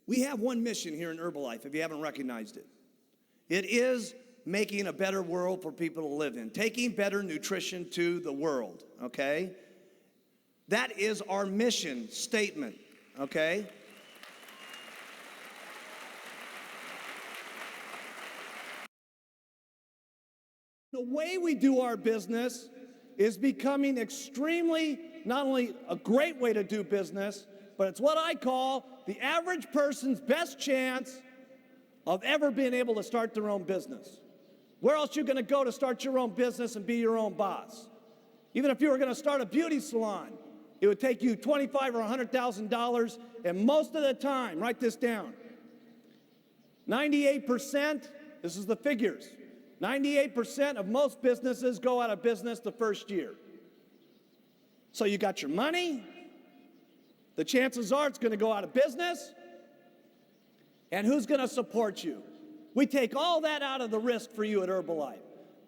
We have one mission here in Herbalife, if you haven't recognized it. It is making a better world for people to live in, taking better nutrition to the world, okay? That is our mission statement, okay? The way we do our business is becoming extremely, not only a great way to do business, but it's what I call the average person's best chance of ever being able to start their own business. Where else are you going to go to start your own business and be your own boss? Even if you were going to start a beauty salon, it would take you $25,000 or $100,000, and most of the time, write this down, 98%, this is the figures, 98% of most businesses go out of business the first year. So you got your money, the chances are it's going to go out of business, and who's going to support you? We take all that out of the risk for you at Herbalife.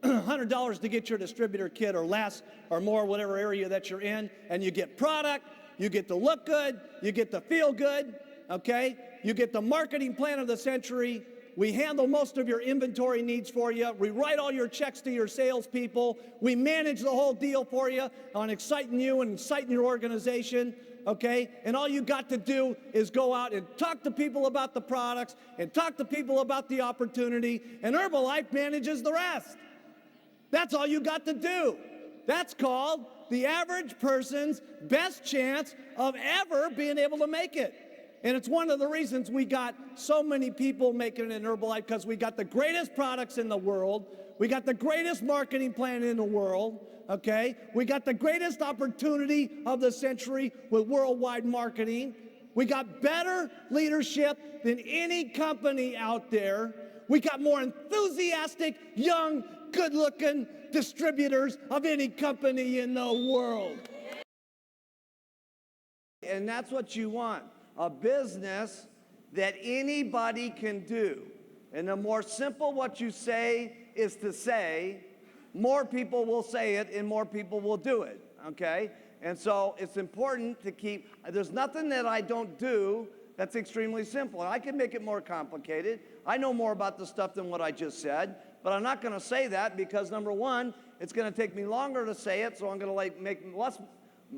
$100 to get your distributor kit or less or more, whatever area that you're in, and you get product, you get to look good, you get to feel good, okay? You get the marketing plan of the century. We handle most of your inventory needs for you. We write all your checks to your salespeople. We manage the whole deal for you on exciting you and exciting your organization, okay? And all you got to do is go out and talk to people about the products and talk to people about the opportunity, and Herbalife manages the rest. That's all you got to do. That's called the average person's best chance of ever being able to make it. And it's one of the reasons we got so many people making it in Herbalife, because we got the greatest products in the world. We got the greatest marketing plan in the world, okay? We got the greatest opportunity of the century with worldwide marketing. We got better leadership than any company out there. We got more enthusiastic, young, good-looking distributors of any company in the world. And that's what you want, a business that anybody can do. And the more simple what you say is to say, more people will say it and more people will do it, okay? And so it's important to keep, there's nothing that I don't do that's extremely simple. And I can make it more complicated. I know more about the stuff than what I just said, but I'm not going to say that because, number one, it's going to take me longer to say it, so I'm going to make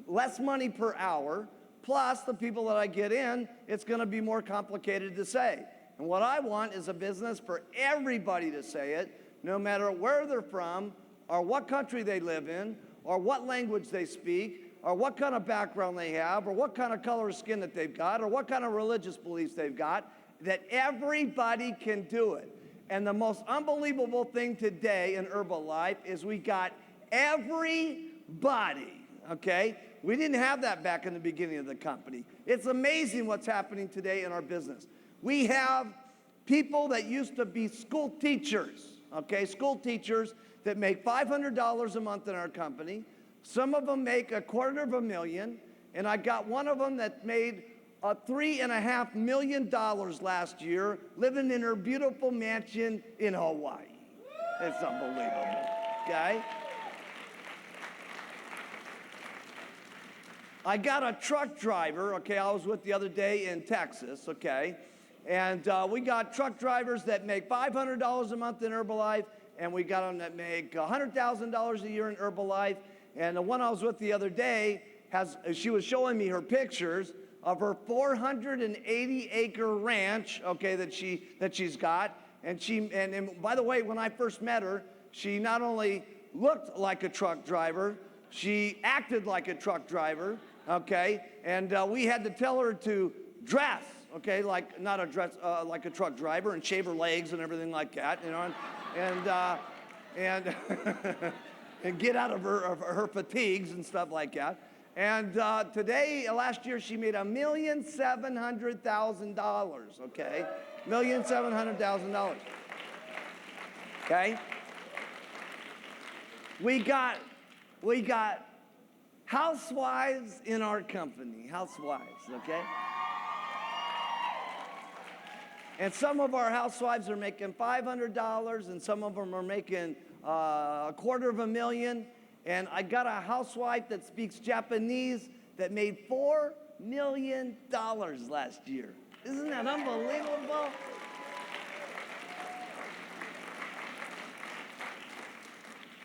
less money per hour. Plus, the people that I get in, it's going to be more complicated to say. And what I want is a business for everybody to say it, no matter where they're from, or what country they live in, or what language they speak, or what kind of background they have, or what kind of color of skin that they've got, or what kind of religious beliefs they've got, that everybody can do it. And the most unbelievable thing today in Herbalife is we got everybody, okay? We didn't have that back in the beginning of the company. It's amazing what's happening today in our business. We have people that used to be school teachers, okay? School teachers that make $500 a month in our company. Some of them make $250,000, and I got one of them that made $3.5 million last year, living in her beautiful mansion in Hawaii. It's unbelievable, okay? I got a truck driver, okay, I was with the other day in Texas, okay, and we got truck drivers that make $500 a month in Herbalife, and we got them that make $100,000 a year in Herbalife, and the one I was with the other day, she was showing me her pictures of her 480-acre ranch, okay, that she's got, and by the way, when I first met her, she not only looked like a truck driver, she acted like a truck driver, okay, and we had to tell her to dress, okay, like not a dress, like a truck driver, and shave her legs and everything like that, you know, and and get out of her fatigues and stuff like that. And last year, she made $1,700,000, okay? $1,700,000, okay? We got housewives in our company, housewives, okay? And some of our housewives are making $500, and some of them are making $250,000. And I got a housewife that speaks Japanese that made $4 million last year. Isn't that unbelievable?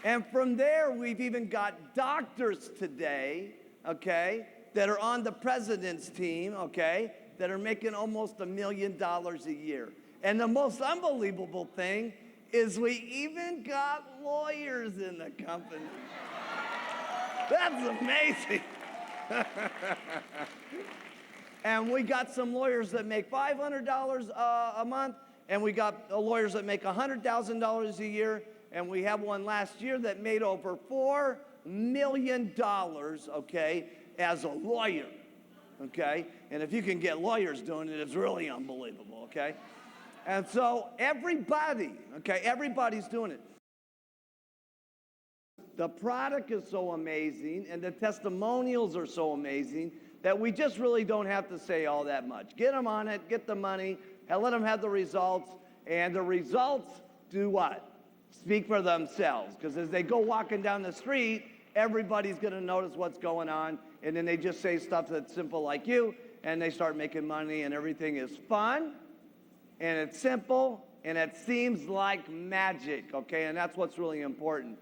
And from there, we've even got doctors today, okay, that are on the president's team, okay, that are making almost $1 million a year. And the most unbelievable thing is we even got lawyers in the company. That's amazing. And we got some lawyers that make $500 a month, and we got lawyers that make $100,000 a year, and we have one last year that made over $4 million, okay, as a lawyer, okay? And if you can get lawyers doing it, it's really unbelievable, okay? And so everybody, okay, everybody's doing it. The product is so amazing, and the testimonials are so amazing that we just really don't have to say all that much. Get them on it, get the money, and let them have the results, and the results do what? Speak for themselves, because as they go walking down the street, everybody's going to notice what's going on, and then they just say stuff that's simple like you, and they start making money, and everything is fun, and it's simple, and it seems like magic, okay? And that's what's really important.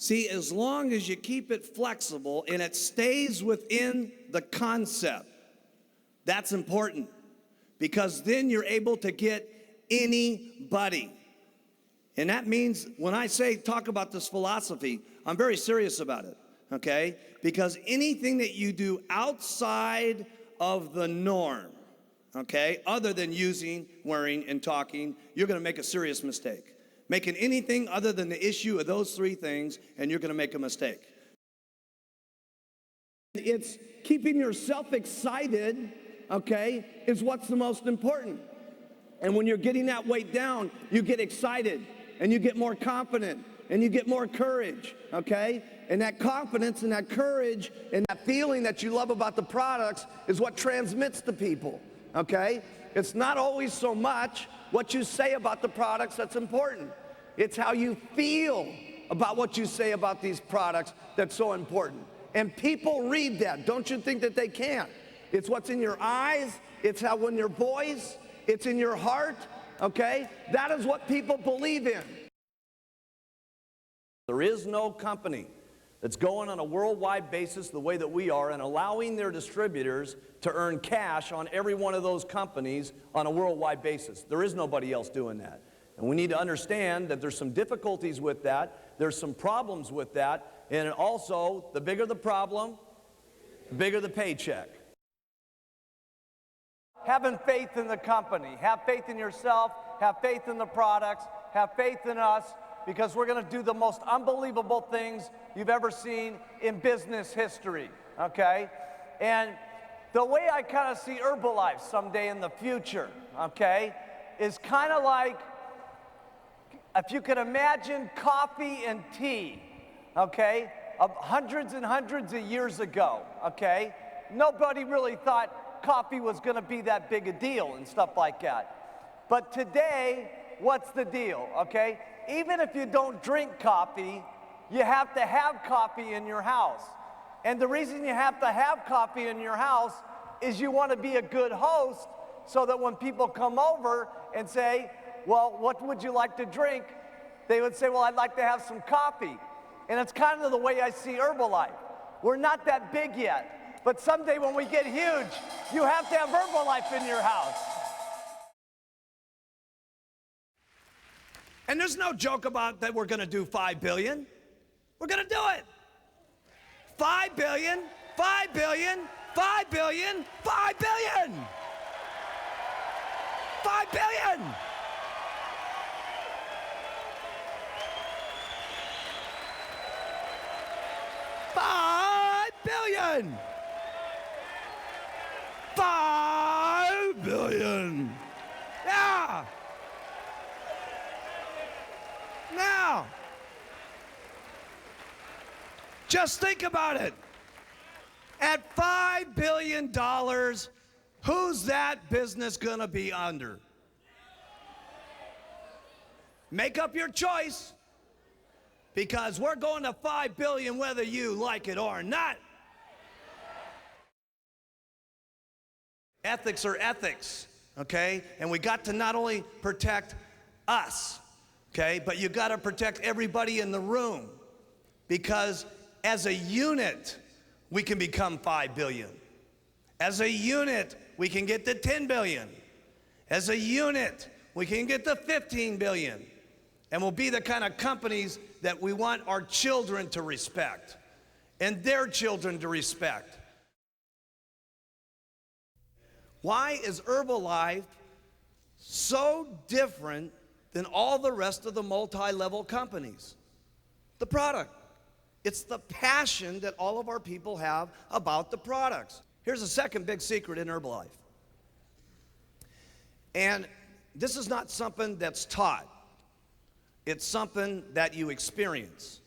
See, as long as you keep it flexible and it stays within the concept, that's important, because then you're able to get anybody. And that means when I say talk about this philosophy, I'm very serious about it, okay? Because anything that you do outside of the norm, okay, other than using, wearing, and talking, you're going to make a serious mistake. Making anything other than the issue of those three things, and you're going to make a mistake. It's keeping yourself excited, okay, is what's the most important. And when you're getting that weight down, you get excited, and you get more confident, and you get more courage, okay? And that confidence and that courage and that feeling that you love about the products is what transmits to people, okay? It's not always so much what you say about the products that's important. It's how you feel about what you say about these products that's so important. And people read that. Don't you think that they can't? It's what's in your eyes. It's how in your voice. It's in your heart, okay? That is what people believe in. There is no company that's going on a worldwide basis the way that we are and allowing their distributors to earn cash on every one of those companies on a worldwide basis. There is nobody else doing that. And we need to understand that there's some difficulties with that, there's some problems with that, and also, the bigger the problem, the bigger the paycheck. Having faith in the company, have faith in yourself, have faith in the products, have faith in us, because we're going to do the most unbelievable things you've ever seen in business history, okay? And the way I kind of see Herbalife someday in the future, okay, is kind of like, if you could imagine coffee and tea, okay, of hundreds and hundreds of years ago, okay? Nobody really thought coffee was going to be that big a deal and stuff like that. But today, what's the deal, okay? Even if you don't drink coffee, you have to have coffee in your house. And the reason you have to have coffee in your house is you want to be a good host so that when people come over and say, well, what would you like to drink? They would say, well, I'd like to have some coffee. And it's kind of the way I see Herbalife. We're not that big yet, but someday when we get huge, you have to have Herbalife in your house. And there's no joke about that we're going to do 5 billion. We're going to do it. 5 billion, 5 billion, 5 billion, 5 billion. 5 billion. $5 billion. $5 billion. Yeah. Now, just think about it. At $5 billion, who's that business gonna be under? Make up your choice, because we're going to 5 billion whether you like it or not. ethics are ethics, okay? And we got to not only protect us, okay, but you got to protect everybody in the room, because as a unit, we can become 5 billion. As a unit, we can get to 10 billion. As a unit, we can get to 15 billion. And we'll be the kind of companies that we want our children to respect and their children to respect. Why is Herbalife so different than all the rest of the multi-level companies? The product. It's the passion that all of our people have about the products. Here's a second big secret in Herbalife. And this is not something that's taught. It's something that you experience.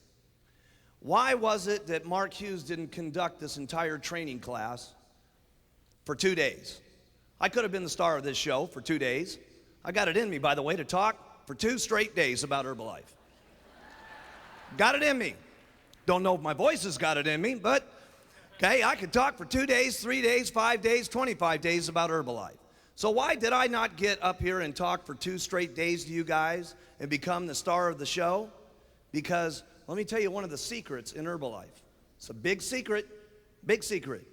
Why was it that Mark Hughes didn't conduct this entire training class for 2 days? I could have been the star of this show for 2 days. I got it in me, by the way, to talk for 2 straight days about Herbalife. Got it in me. Don't know if my voice has got it in me, but okay, I could talk for 2 days, 3 days, 5 days, 25 days about Herbalife. So why did I not get up here and talk for 2 straight days to you guys and become the star of the show? Because let me tell you one of the secrets in Herbalife. It's a big secret, big secret.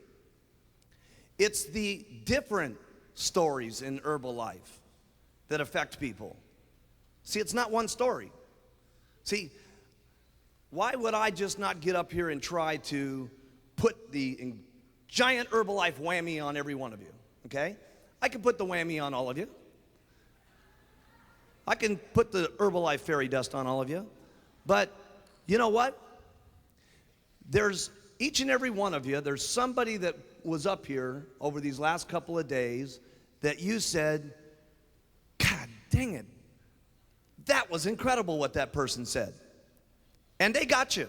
It's the different stories in Herbalife that affect people. See, it's not one story. See, why would I just not get up here and try to put the giant Herbalife whammy on every one of you, okay? I can put the whammy on all of you. I can put the Herbalife fairy dust on all of you. But you know what? There's each and every one of you, there's somebody that was up here over these last couple of days that you said, God dang it, that was incredible what that person said. And they got you.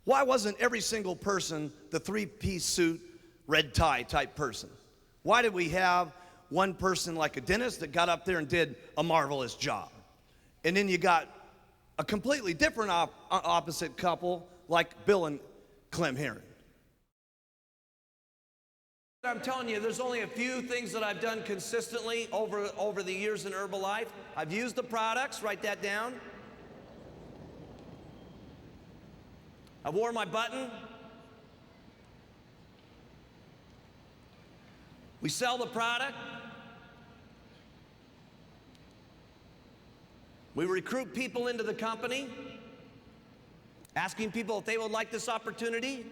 Why wasn't every single person the 3-piece suit, red tie type person? Why did we have one person like a dentist that got up there and did a marvelous job? And then you got a completely different opposite couple like Bill and Clem Heron. I'm telling you, there's only a few things that I've done consistently over the years in Herbalife. I've used the products, write that down. I wore my button. We sell the product. We recruit people into the company, asking people if they would like this opportunity,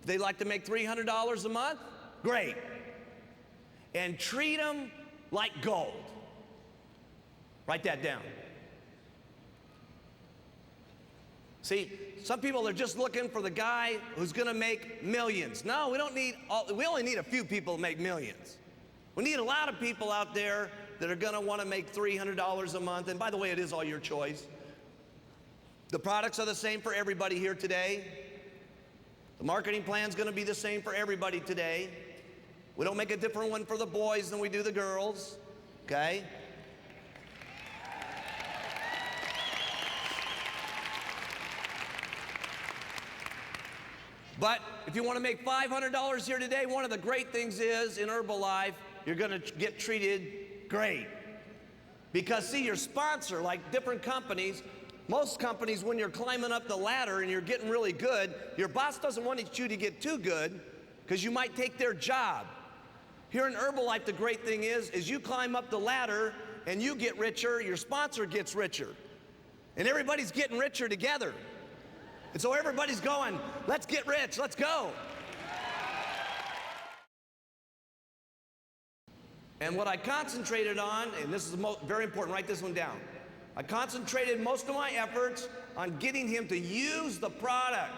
if they'd like to make $300 a month, great. And treat them like gold. Write that down. See, some people are just looking for the guy who's going to make millions. No, we only need a few people to make millions. We need a lot of people out there that are going to want to make $300 a month. And by the way, it is all your choice. The products are the same for everybody here today. The marketing plan is going to be the same for everybody today. We don't make a different one for the boys than we do the girls, okay? But if you want to make $500 here today, one of the great things is in Herbalife, you're going to get treated great. Because see, your sponsor, like different companies, most companies, when you're climbing up the ladder and you're getting really good, your boss doesn't want you to get too good because you might take their job. Here in Herbalife, the great thing is you climb up the ladder and you get richer, your sponsor gets richer. And everybody's getting richer together. And so everybody's going, let's get rich, let's go. And what I concentrated on, and this is very important, write this one down. I concentrated most of my efforts on getting him to use the product.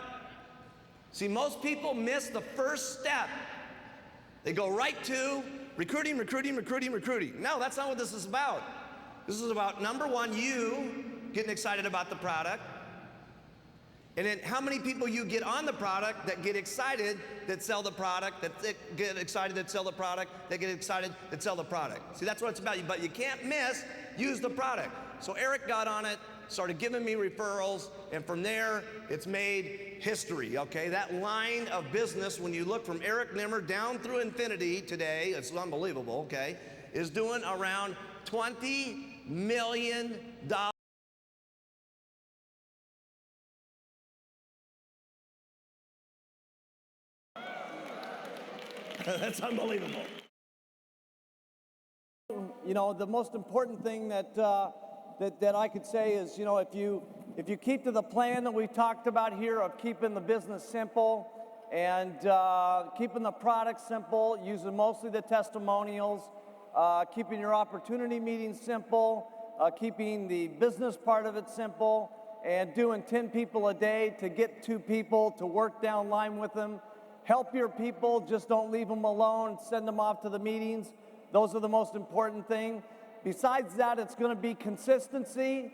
See, most people miss the first step. They go right to recruiting. No, that's not what this is about. This is about, number one, you getting excited about the product. And then how many people you get on the product that get excited that sell the product, that get excited that sell the product, that get excited that sell the product. See, that's what it's about. But you can't miss, use the product. So Eric got on it started giving me referrals, and from there, it's made history, okay? That line of business, when you look from Eric Nimmer down through infinity today, it's unbelievable, okay, is doing around $20 million. That's unbelievable. You know, the most important thing that I could say is, you know, if you keep to the plan that we talked about here of keeping the business simple and keeping the product simple, using mostly the testimonials, keeping your opportunity meetings simple, keeping the business part of it simple, and doing 10 people a day to get 2 people to work down line with them. Help your people, just don't leave them alone, send them off to the meetings. Those are the most important thing. Besides that, it's going to be consistency,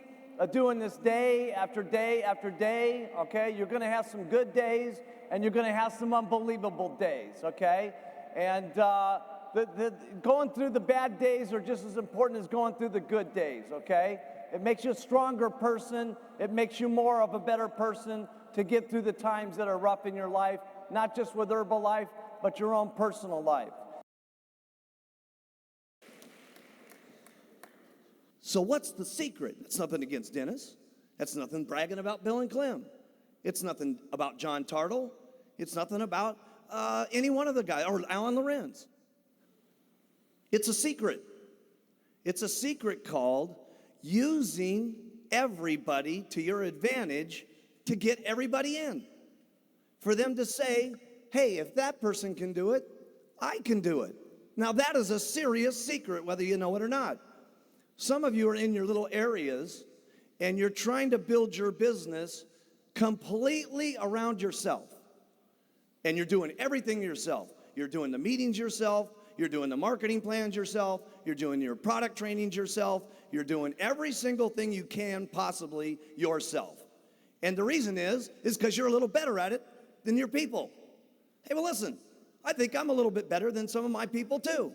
doing this day after day after day, okay? You're going to have some good days, and you're going to have some unbelievable days, okay? And going through the bad days are just as important as going through the good days, okay? It makes you a stronger person. It makes you more of a better person to get through the times that are rough in your life, not just with Herbalife, but your own personal life. So what's the secret? It's nothing against Dennis. That's nothing bragging about Bill and Clem. It's nothing about John Tartle. It's nothing about any one of the guys, or Alan Lorenz. It's a secret. It's a secret called using everybody to your advantage to get everybody in. For them to say, hey, if that person can do it, I can do it. Now that is a serious secret, whether you know it or not. Some of you are in your little areas and you're trying to build your business completely around yourself. And you're doing everything yourself. You're doing the meetings yourself. You're doing the marketing plans yourself. You're doing your product trainings yourself. You're doing every single thing you can possibly yourself. And the reason is because you're a little better at it than your people. Hey, well, listen, I think I'm a little bit better than some of my people too.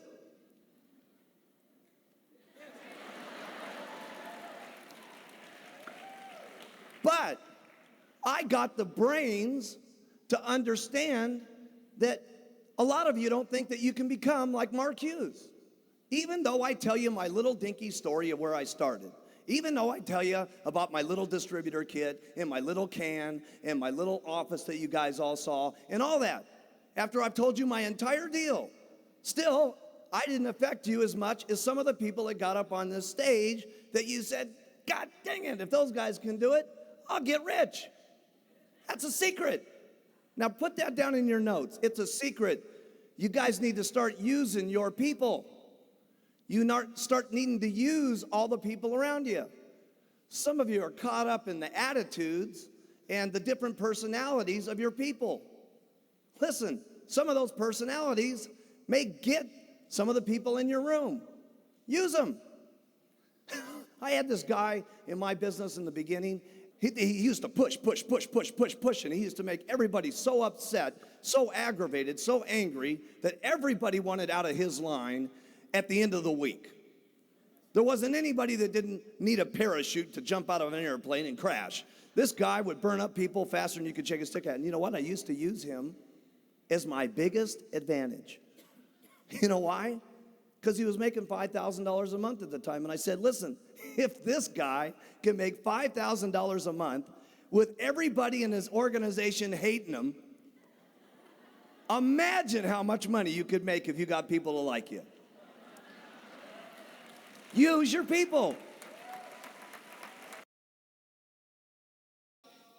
But I got the brains to understand that a lot of you don't think that you can become like Mark Hughes. Even though I tell you my little dinky story of where I started, even though I tell you about my little distributor kit and my little can and my little office that you guys all saw and all that, after I've told you my entire deal, still, I didn't affect you as much as some of the people that got up on this stage that you said, God dang it, if those guys can do it, I'll get rich. That's a secret. Now put that down in your notes. It's a secret. You guys need to start using your people. Start needing to use all the people around you. Some of you are caught up in the attitudes and the different personalities of your people. Listen, some of those personalities may get some of the people in your room. Use them. I had this guy in my business in the beginning. He used to push, and he used to make everybody so upset, so aggravated, so angry that everybody wanted out of his line at the end of the week. There wasn't anybody that didn't need a parachute to jump out of an airplane and crash. This guy would burn up people faster than you could shake a stick at. And you know what? I used to use him as my biggest advantage. You know why? Because he was making $5,000 a month at the time. And I said, listen, if this guy can make $5,000 a month with everybody in his organization hating him, imagine how much money you could make if you got people to like you. Use your people.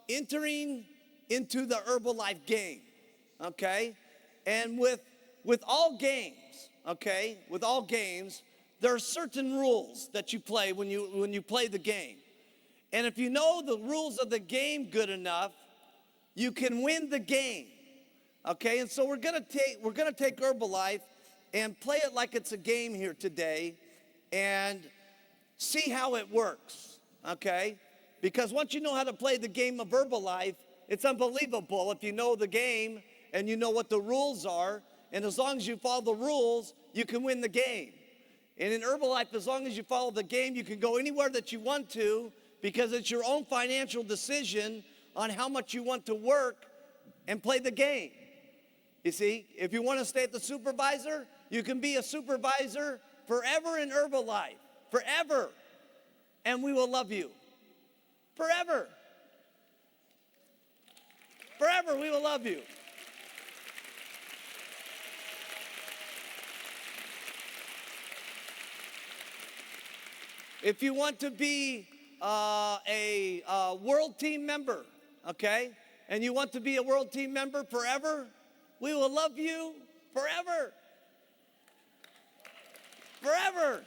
Entering into the Herbalife game, okay? And with all games, okay, with all games, there are certain rules that you play when you play the game. And if you know the rules of the game good enough, you can win the game. Okay? And so we're gonna take Herbalife and play it like it's a game here today and see how it works. Okay? Because once you know how to play the game of Herbalife, it's unbelievable if you know the game and you know what the rules are. And as long as you follow the rules, you can win the game. And in Herbalife, as long as you follow the game, you can go anywhere that you want to. because it's your own financial decision on how much you want to work and play the game. You see, if you want to stay at the supervisor, you can be a supervisor forever in Herbalife, forever, and we will love you. Forever. Forever, we will love you. If you want to be a world team member, okay, and you want to be a world team member forever, we will love you forever. Forever.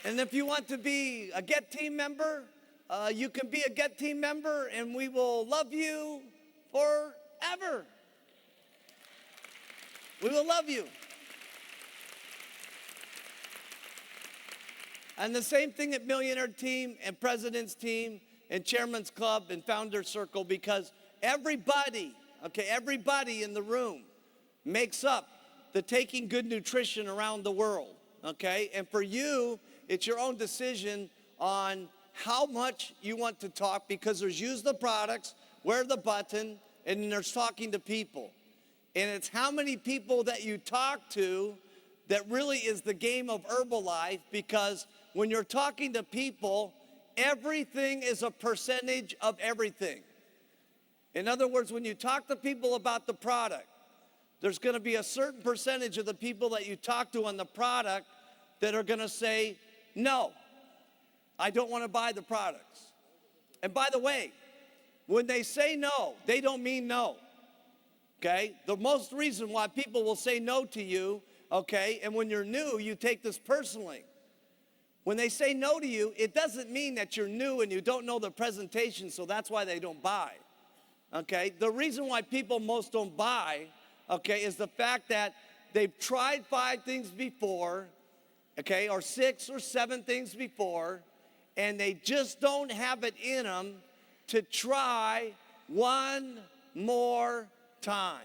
And if you want to be a Get Team member, you can be a Get Team member, and we will love you forever. We will love you. And the same thing at Millionaire Team and President's Team and Chairman's Club and Founder Circle, because everybody, okay, everybody in the room makes up the taking good nutrition around the world, okay? And for you, it's your own decision on how much you want to talk, because there's use the products, wear the button, and then there's talking to people. And it's how many people that you talk to that really is the game of Herbalife, because when you're talking to people, everything is a percentage of everything. In other words, when you talk to people about the product, there's going to be a certain percentage of the people that you talk to on the product that are going to say, no, I don't want to buy the products. And by the way, when they say no, they don't mean no. Okay? The most reason why people will say no to you, okay, and when you're new, you take this personally. When they say no to you, it doesn't mean that you're new and you don't know the presentation, so that's why they don't buy. Okay? The reason why people most don't buy, okay, is the fact that they've tried 5 things before, okay, or 6 or 7 things before, and they just don't have it in them to try one more time.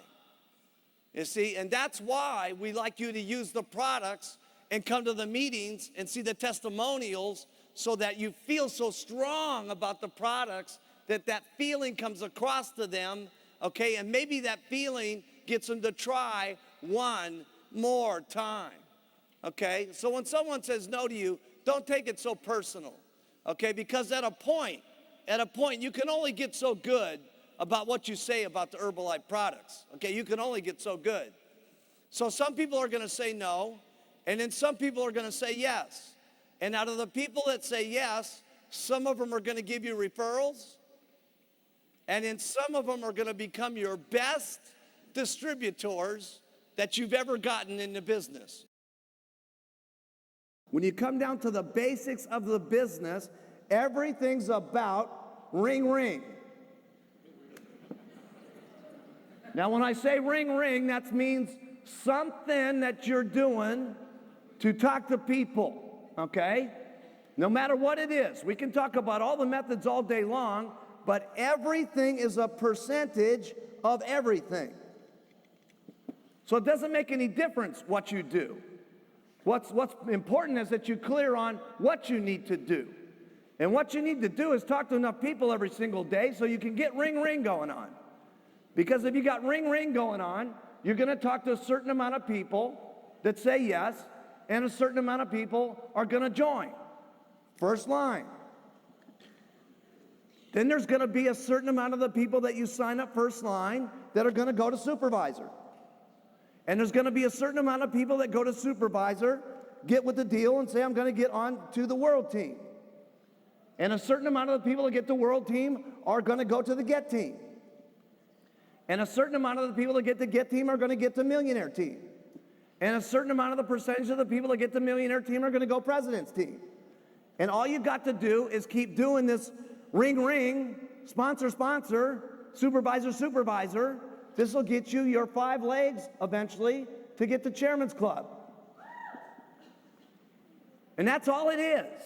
You see, and that's why we like you to use the products and come to the meetings and see the testimonials, so that you feel so strong about the products that that feeling comes across to them, okay, and maybe that feeling gets them to try one more time, okay? So when someone says no to you, don't take it so personal, okay, because at a point, you can only get so good about what you say about the Herbalife products, okay? You can only get so good. So some people are going to say no, and then some people are going to say yes. And out of the people that say yes, some of them are going to give you referrals, and then some of them are going to become your best distributors that you've ever gotten in the business. When you come down to the basics of the business, everything's about ring, ring. Now, when I say ring, ring, that means something that you're doing to talk to people, okay? No matter what it is. We can talk about all the methods all day long, but everything is a percentage of everything. So it doesn't make any difference what you do. What's important is that you're clear on what you need to do. And what you need to do is talk to enough people every single day so you can get ring, ring going on. Because if you got ring, ring going on, you're going to talk to a certain amount of people that say yes, and a certain amount of people are going to join. First line. Then there's going to be a certain amount of the people that you sign up first line that are going to go to supervisor. And there's going to be a certain amount of people that go to supervisor, get with the deal and say, I'm going to get on to the world team. And a certain amount of the people that get the world team are going to go to the get team. And a certain amount of the people that get the get team are going to get the millionaire team. And a certain amount of the percentage of the people that get the millionaire team are going to go president's team. And all you've got to do is keep doing this ring, ring, sponsor, sponsor, supervisor, supervisor. This will get you your 5 legs eventually to get the chairman's club. And that's all it is.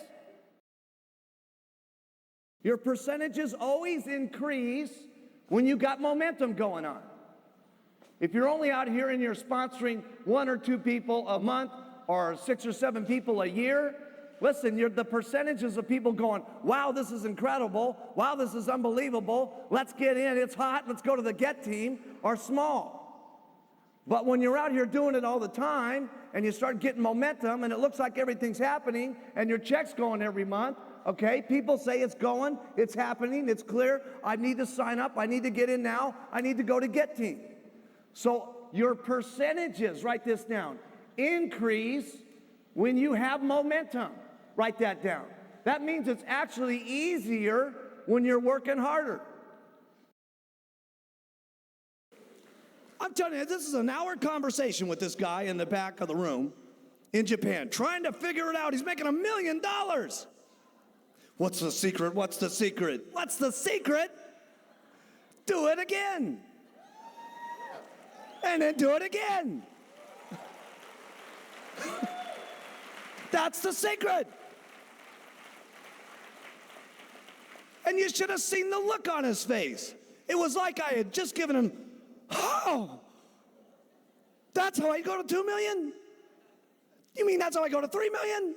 Your percentages always increase when you got momentum going on. If you're only out here and you're sponsoring 1 or 2 people a month or 6 or 7 people a year, listen, the percentages of people going, wow, this is incredible, wow, this is unbelievable, let's get in, it's hot, let's go to the get team, are small. But when you're out here doing it all the time and you start getting momentum and it looks like everything's happening and your check's going every month, okay, people say it's going, it's happening, it's clear, I need to sign up, I need to get in now, I need to go to get team. So your percentages, write this down, increase when you have momentum. Write that down. That means it's actually easier when you're working harder. I'm telling you, this is an hour conversation with this guy in the back of the room in Japan, trying to figure it out. He's making $1 million. What's the secret? What's the secret? What's the secret? Do it again. And then do it again. That's the secret. And you should have seen the look on his face. It was like I had just given him, oh, that's how I go to 2 million? You mean that's how I go to 3 million?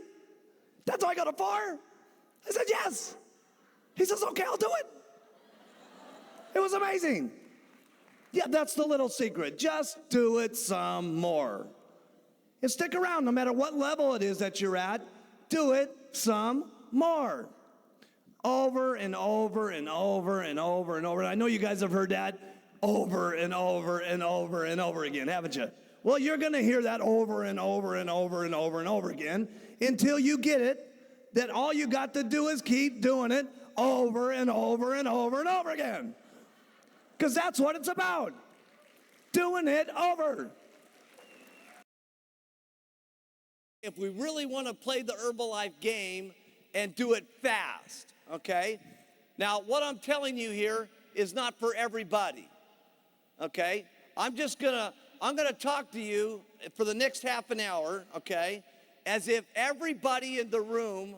That's how I go to 4? I said, yes. He says, okay, I'll do it. It was amazing. Yeah, that's the little secret. Just do it some more. And stick around no matter what level it is that you're at. Do it some more. Over and over and over and over and over. And I know you guys have heard that over and over and over and over again, haven't you? Well, you're going to hear that over and over and over and over and over again until you get it that all you got to do is keep doing it over and over and over and over again. Because that's what it's about. Doing it over. If we really want to play the Herbalife game and do it fast, okay? Now, what I'm telling you here is not for everybody, okay? I'm gonna talk to you for the next half an hour, okay, as if everybody in the room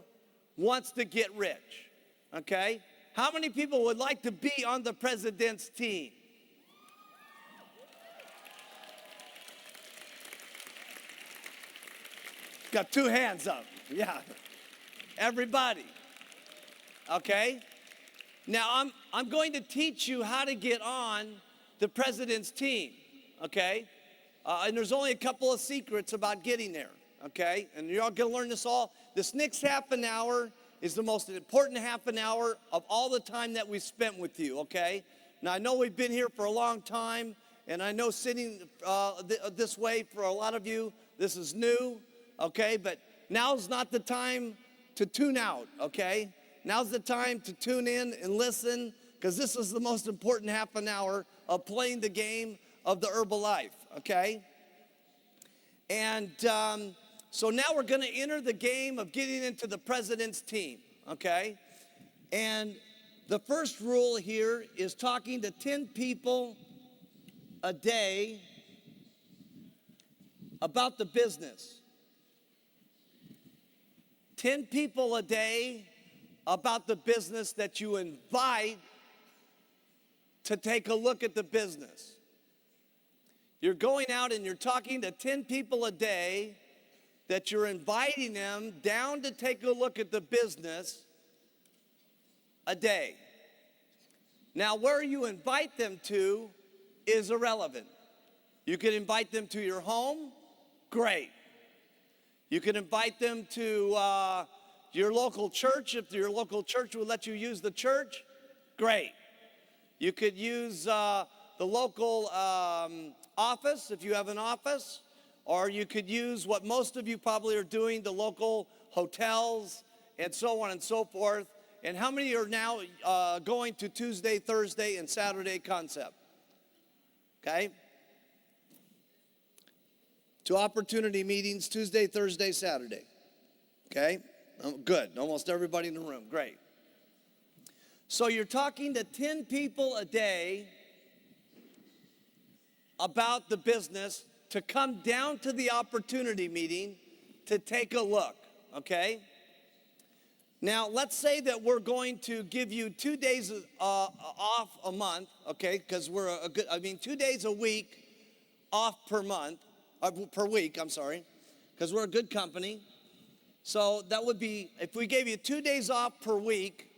wants to get rich, okay? How many people would like to be on the president's team? Got 2 hands up, yeah. Everybody, okay? Now, I'm going to teach you how to get on the president's team, okay? And there's only a couple of secrets about getting there, okay? And you're all gonna learn this all. This next half an hour is the most important half an hour of all the time that we spent with you, okay? Now, I know we've been here for a long time, and I know sitting this way for a lot of you, this is new, okay? But now's not the time to tune out, okay? Now's the time to tune in and listen, because this is the most important half an hour of playing the game of the Herbalife, okay? And so now we're gonna enter the game of getting into the president's team, okay? And the first rule here is talking to 10 people a day about the business. 10 people a day about the business that you invite to take a look at the business. You're going out and you're talking to 10 people a day that you're inviting them down to take a look at the business a day. Now, where you invite them to is irrelevant. You can invite them to your home, great. You can invite them to your local church. If your local church will let you use the church, great. You could use the local office if you have an office, or you could use what most of you probably are doing, the local hotels and so on and so forth. And how many are now going to Tuesday, Thursday, and Saturday concept? Okay? To opportunity meetings, Tuesday, Thursday, Saturday. Okay? Good. Almost everybody in the room. Great. So you're talking to 10 people a day about the business to come down to the opportunity meeting to take a look. Okay? Now, let's say that we're going to give you 2 days off a month, okay? Because we're 2 days a week off per month, per week, I'm sorry. because we're a good company. So that would be, if we gave you 2 days off per week,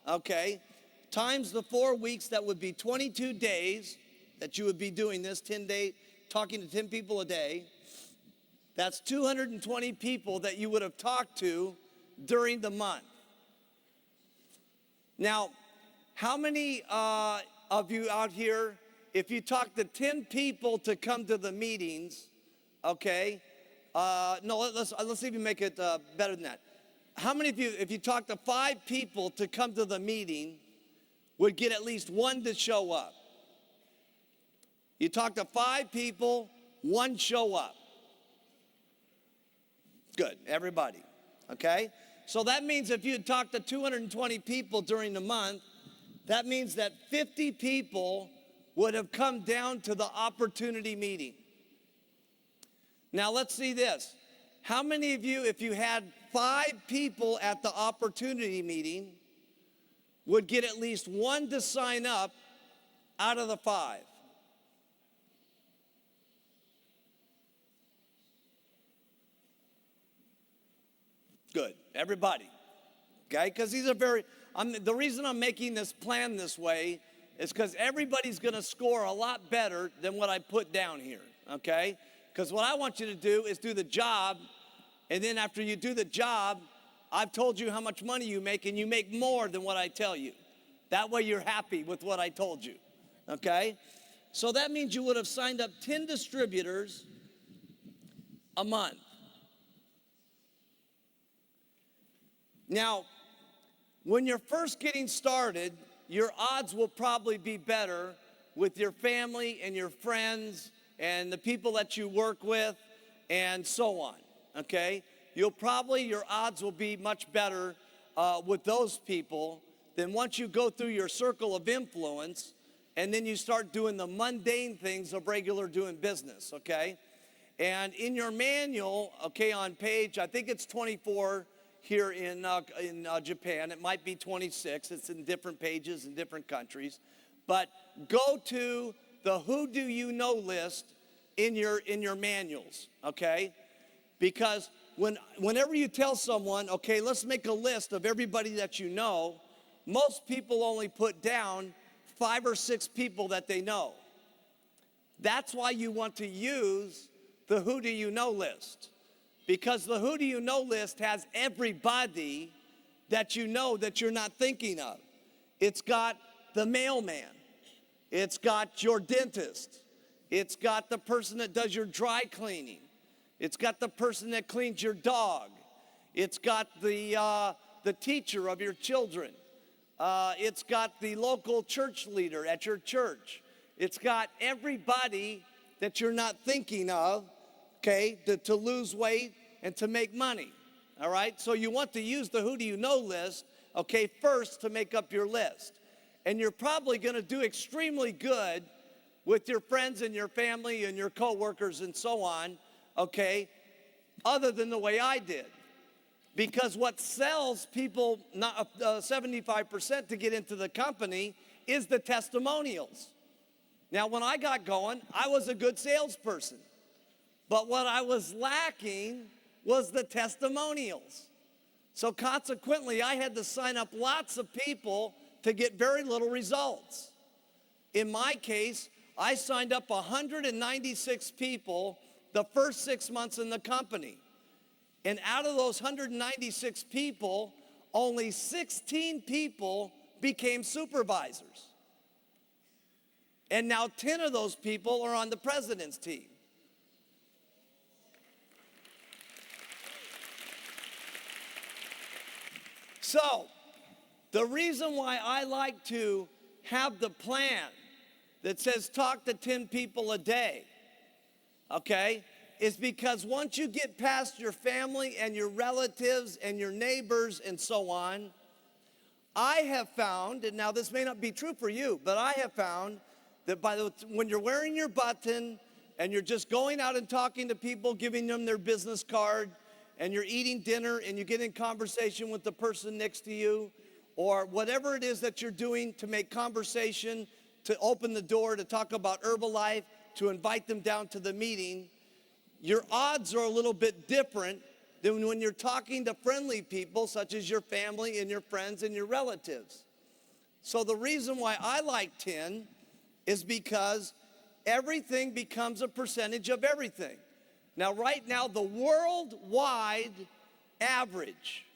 okay, times the 4 weeks, that would be 22 days that you would be doing this, 10 day, talking to 10 people a day. That's 220 people that you would have talked to during the month. Now, how many of you out here, if you talk to 10 people to come to the meetings, okay, no, let's even make it better than that. How many of you, if you talk to 5 people to come to the meeting, would get at least 1 to show up? You talk to 5 people, 1 show up. Good, everybody, okay? So that means if you talk to 220 people during the month, that means that 50 people would have come down to the opportunity meeting. Now let's see this. How many of you, if you had 5 people at the opportunity meeting, would get at least 1 to sign up out of the 5? Good, everybody, okay? Because these are the reason I'm making this plan this way is because everybody's gonna score a lot better than what I put down here, okay? Because what I want you to do is do the job, and then after you do the job, I've told you how much money you make, and you make more than what I tell you. That way you're happy with what I told you, okay? So that means you would have signed up 10 distributors a month. Now, when you're first getting started, your odds will probably be better with your family and your friends and the people that you work with and so on, okay? Your odds will be much better with those people than once you go through your circle of influence and then you start doing the mundane things of regular doing business, okay? And in your manual, okay, on page, I think it's 24, here in Japan. It might be 26. It's in different pages in different countries. But go to the who do you know list in your manuals, okay? Because whenever you tell someone, okay, let's make a list of everybody that you know, most people only put down 5 or 6 people that they know. That's why you want to use the who do you know list. Because the who do you know list has everybody that you know that you're not thinking of. It's got the mailman. It's got your dentist. It's got the person that does your dry cleaning. It's got the person that cleans your dog. It's got the teacher of your children. It's got the local church leader at your church. It's got everybody that you're not thinking of, okay, to lose weight and to make money, all right? So you want to use the who do you know list, okay, first to make up your list. And you're probably gonna do extremely good with your friends and your family and your coworkers and so on, okay, other than the way I did. Because what sells people 75% to get into the company is the testimonials. Now, when I got going, I was a good salesperson. But what I was lacking was the testimonials. So consequently, I had to sign up lots of people to get very little results. In my case, I signed up 196 people the first 6 months in the company. And out of those 196 people, only 16 people became supervisors. And now 10 of those people are on the president's team. So, the reason why I like to have the plan that says talk to 10 people a day, okay, is because once you get past your family and your relatives and your neighbors and so on, I have found, and now this may not be true for you, but I have found that when you're wearing your button and you're just going out and talking to people, giving them their business card, and you're eating dinner and you get in conversation with the person next to you, or whatever it is that you're doing to make conversation, to open the door, to talk about Herbalife, to invite them down to the meeting, your odds are a little bit different than when you're talking to friendly people such as your family and your friends and your relatives. So the reason why I like 10 is because everything becomes a percentage of everything. Now, right now, the worldwide average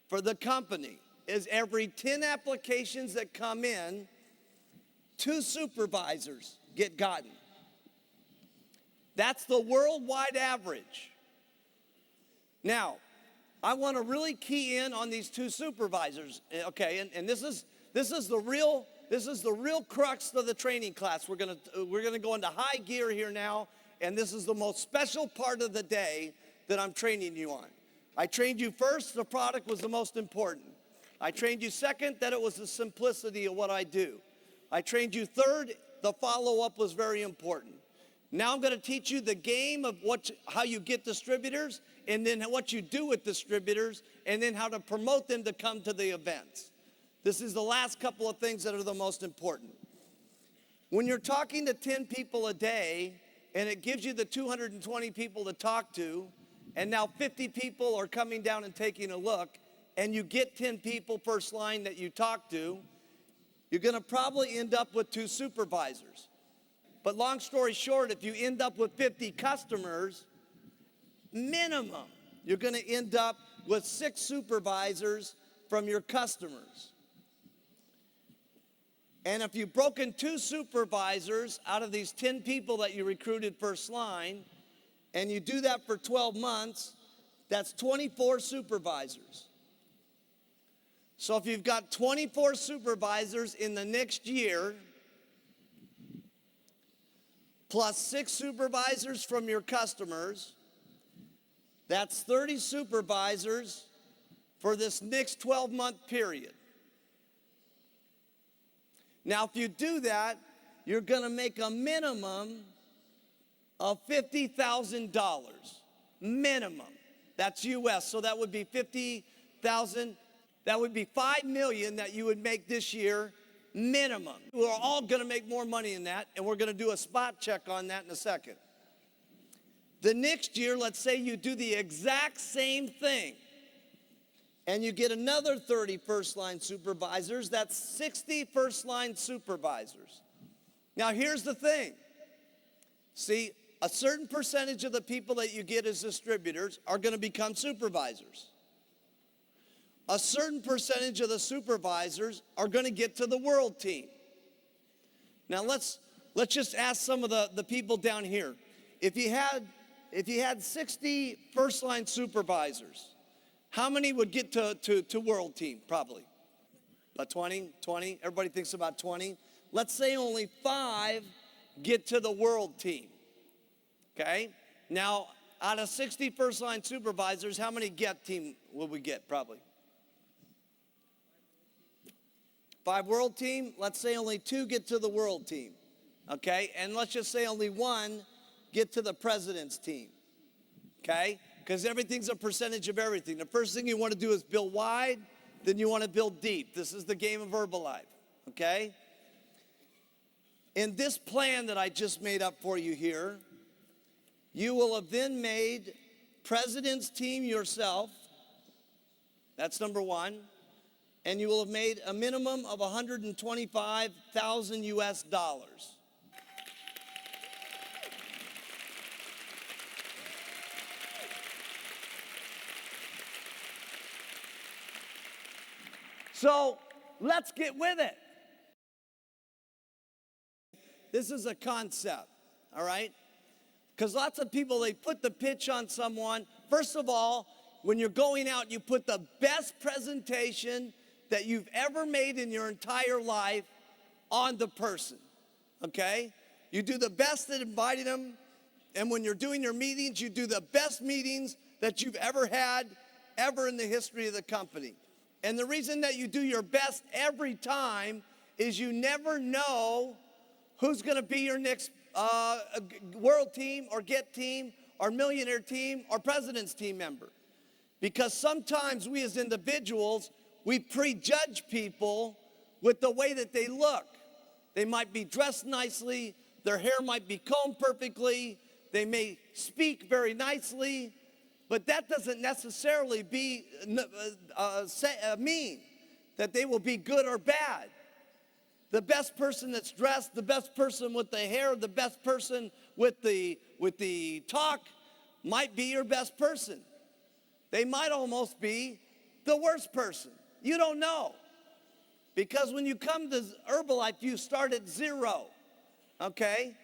for the company is every 10 applications that come in, 2 supervisors get gotten. That's the worldwide average. Now, I want to really key in on these 2 supervisors, okay? And this is the real crux of the training class. We're gonna go into high gear here now, and this is the most special part of the day that I'm training you on. I trained you first, the product was the most important. I trained you second, that it was the simplicity of what I do. I trained you third, the follow-up was very important. Now I'm going to teach you the game of how you get distributors, and then what you do with distributors, and then how to promote them to come to the events. This is the last couple of things that are the most important. When you're talking to 10 people a day, and it gives you the 220 people to talk to, and now 50 people are coming down and taking a look, and you get 10 people first line that you talk to, you're going to probably end up with 2 supervisors. But long story short, if you end up with 50 customers, minimum, you're going to end up with 6 supervisors from your customers. And if you've broken 2 supervisors out of these 10 people that you recruited first line, and you do that for 12 months, that's 24 supervisors. So if you've got 24 supervisors in the next year, plus 6 supervisors from your customers, that's 30 supervisors for this next 12-month period. Now, if you do that, you're going to make a minimum of $50,000. Minimum. That's U.S., so that would be 50,000. That would be $5 million that you would make this year, minimum. We're all going to make more money than that, and we're going to do a spot check on that in a second. The next year, let's say you do the exact same thing, and you get another 30 first-line supervisors. That's 60 first-line supervisors. Now, here's the thing. See, a certain percentage of the people that you get as distributors are going to become supervisors. A certain percentage of the supervisors are going to get to the world team. Now, let's just ask some of the people down here. If you had 60 first-line supervisors, how many would get to world team? Probably about 20. Everybody thinks about 20. Let's say only 5 get to the world team. Okay? Now, out of 60 first-line supervisors, how many get team will we get? Probably 5 world team. Let's say only 2 get to the world team. Okay? And let's just say only 1 get to the president's team. Okay? Because everything's a percentage of everything. The first thing you want to do is build wide, then you want to build deep. This is the game of Herbalife, okay? In this plan that I just made up for you here, you will have then made president's team yourself. That's number 1. And you will have made a minimum of $125,000 US dollars. So let's get with it. This is a concept, all right? Because lots of people, they put the pitch on someone. First of all, when you're going out, you put the best presentation that you've ever made in your entire life on the person, okay? You do the best at inviting them, and when you're doing your meetings, you do the best meetings that you've ever had, ever in the history of the company. And the reason that you do your best every time is you never know who's going to be your next world team or get team or millionaire team or president's team member. Because sometimes we as individuals, we prejudge people with the way that they look. They might be dressed nicely, their hair might be combed perfectly, They may speak very nicely, but that doesn't necessarily mean that they will be good or bad. The best person that's dressed, the best person with the hair, the best person with the talk might be your best person. They might almost be the worst person. You don't know. Because when you come to Herbalife, you start at zero, okay?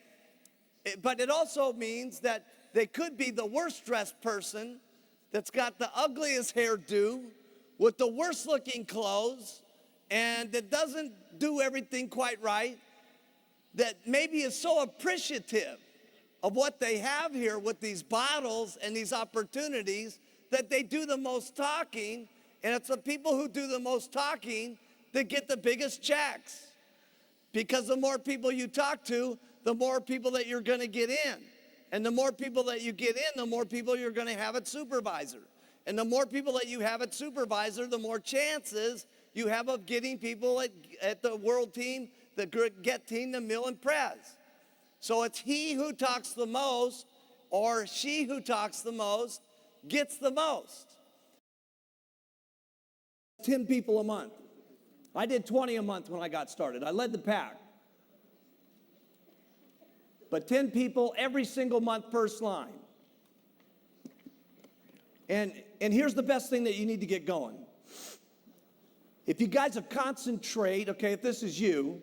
But it also means that they could be the worst dressed person that's got the ugliest hairdo with the worst looking clothes and that doesn't do everything quite right, that maybe is so appreciative of what they have here with these bottles and these opportunities that they do the most talking, and it's the people who do the most talking that get the biggest checks. Because the more people you talk to, the more people that you're gonna get in. And the more people that you get in, the more people you're gonna have at supervisor. And the more people that you have at supervisor, the more chances you have of getting people at the world team, the get team, the mill and prez. So it's he who talks the most or she who talks the most gets the most. 10 people a month. I did 20 a month when I got started. I led the pack. But 10 people every single month, first line. And here's the best thing that you need to get going. If you guys will concentrate, okay, if this is you,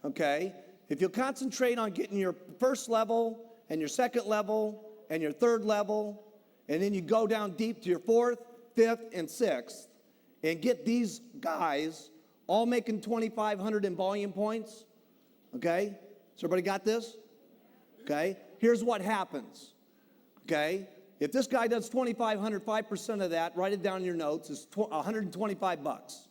okay, if you'll concentrate on getting your first level and your second level and your third level, and then you go down deep to your fourth, fifth, and sixth, and get these guys all making 2,500 in volume points, okay? So everybody got this? Okay, here's what happens, okay? If this guy does 2,500, 5% of that, write it down in your notes, is 125 bucks.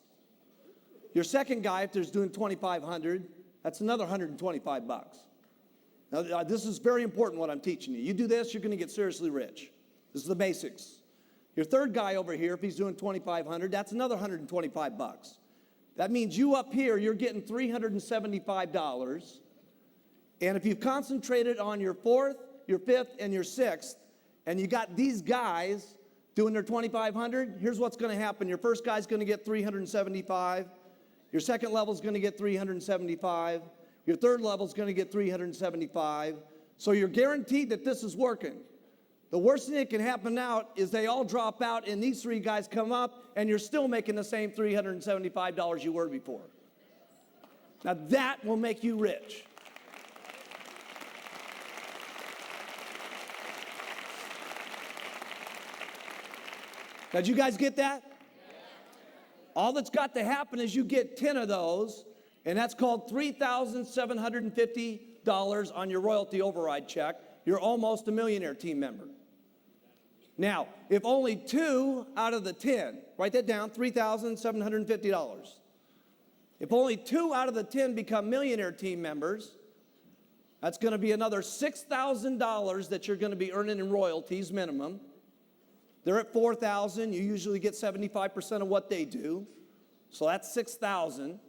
Your second guy, if there's doing 2,500, that's another 125 bucks. Now, this is very important what I'm teaching you. You do this, you're gonna get seriously rich. This is the basics. Your third guy over here, if he's doing 2,500, that's another 125 bucks. That means you up here, you're getting $375. And if you've concentrated on your fourth, your fifth, and your sixth, and you got these guys doing their 2,500, here's what's gonna happen. Your first guy's gonna get 375. Your second level's gonna get 375. Your third level's gonna get 375. So you're guaranteed that this is working. The worst thing that can happen now is they all drop out and these three guys come up and you're still making the same $375 you were before. Now that will make you rich. Now, did you guys get that? All that's got to happen is you get 10 of those, and that's called $3,750 on your royalty override check. You're almost a millionaire team member. Now, if only 2 out of the 10, write that down, $3,750. If only 2 out of the 10 become millionaire team members, that's going to be another $6,000 that you're going to be earning in royalties minimum. They're at 4,000. You usually get 75% of what they do. So that's 6,000.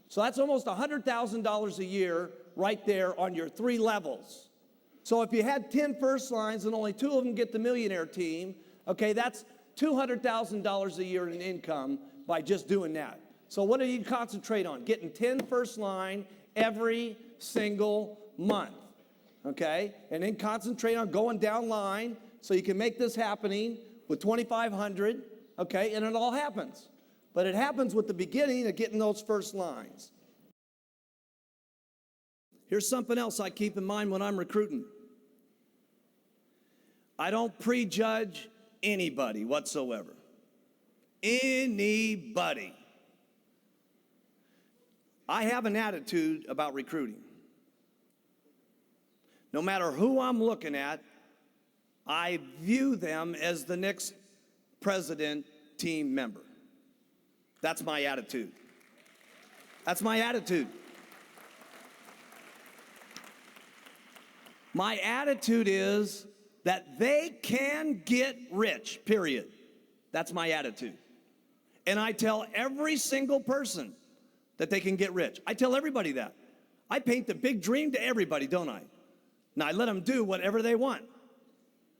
So that's almost $100,000 a year right there on your 3 levels. So if you had 10 first lines and only 2 of them get the millionaire team, okay, that's $200,000 a year in income by just doing that. So what do you concentrate on? Getting 10 first line every single month, okay? And then concentrate on going down line so you can make this happening with 2,500, okay? And it all happens. But it happens with the beginning of getting those first lines. Here's something else I keep in mind when I'm recruiting. I don't prejudge anybody whatsoever. Anybody. I have an attitude about recruiting. No matter who I'm looking at, I view them as the next president team member. That's my attitude. That's my attitude. My attitude is that they can get rich, period. That's my attitude. And I tell every single person that they can get rich. I tell everybody that. I paint the big dream to everybody, don't I? Now, I let them do whatever they want.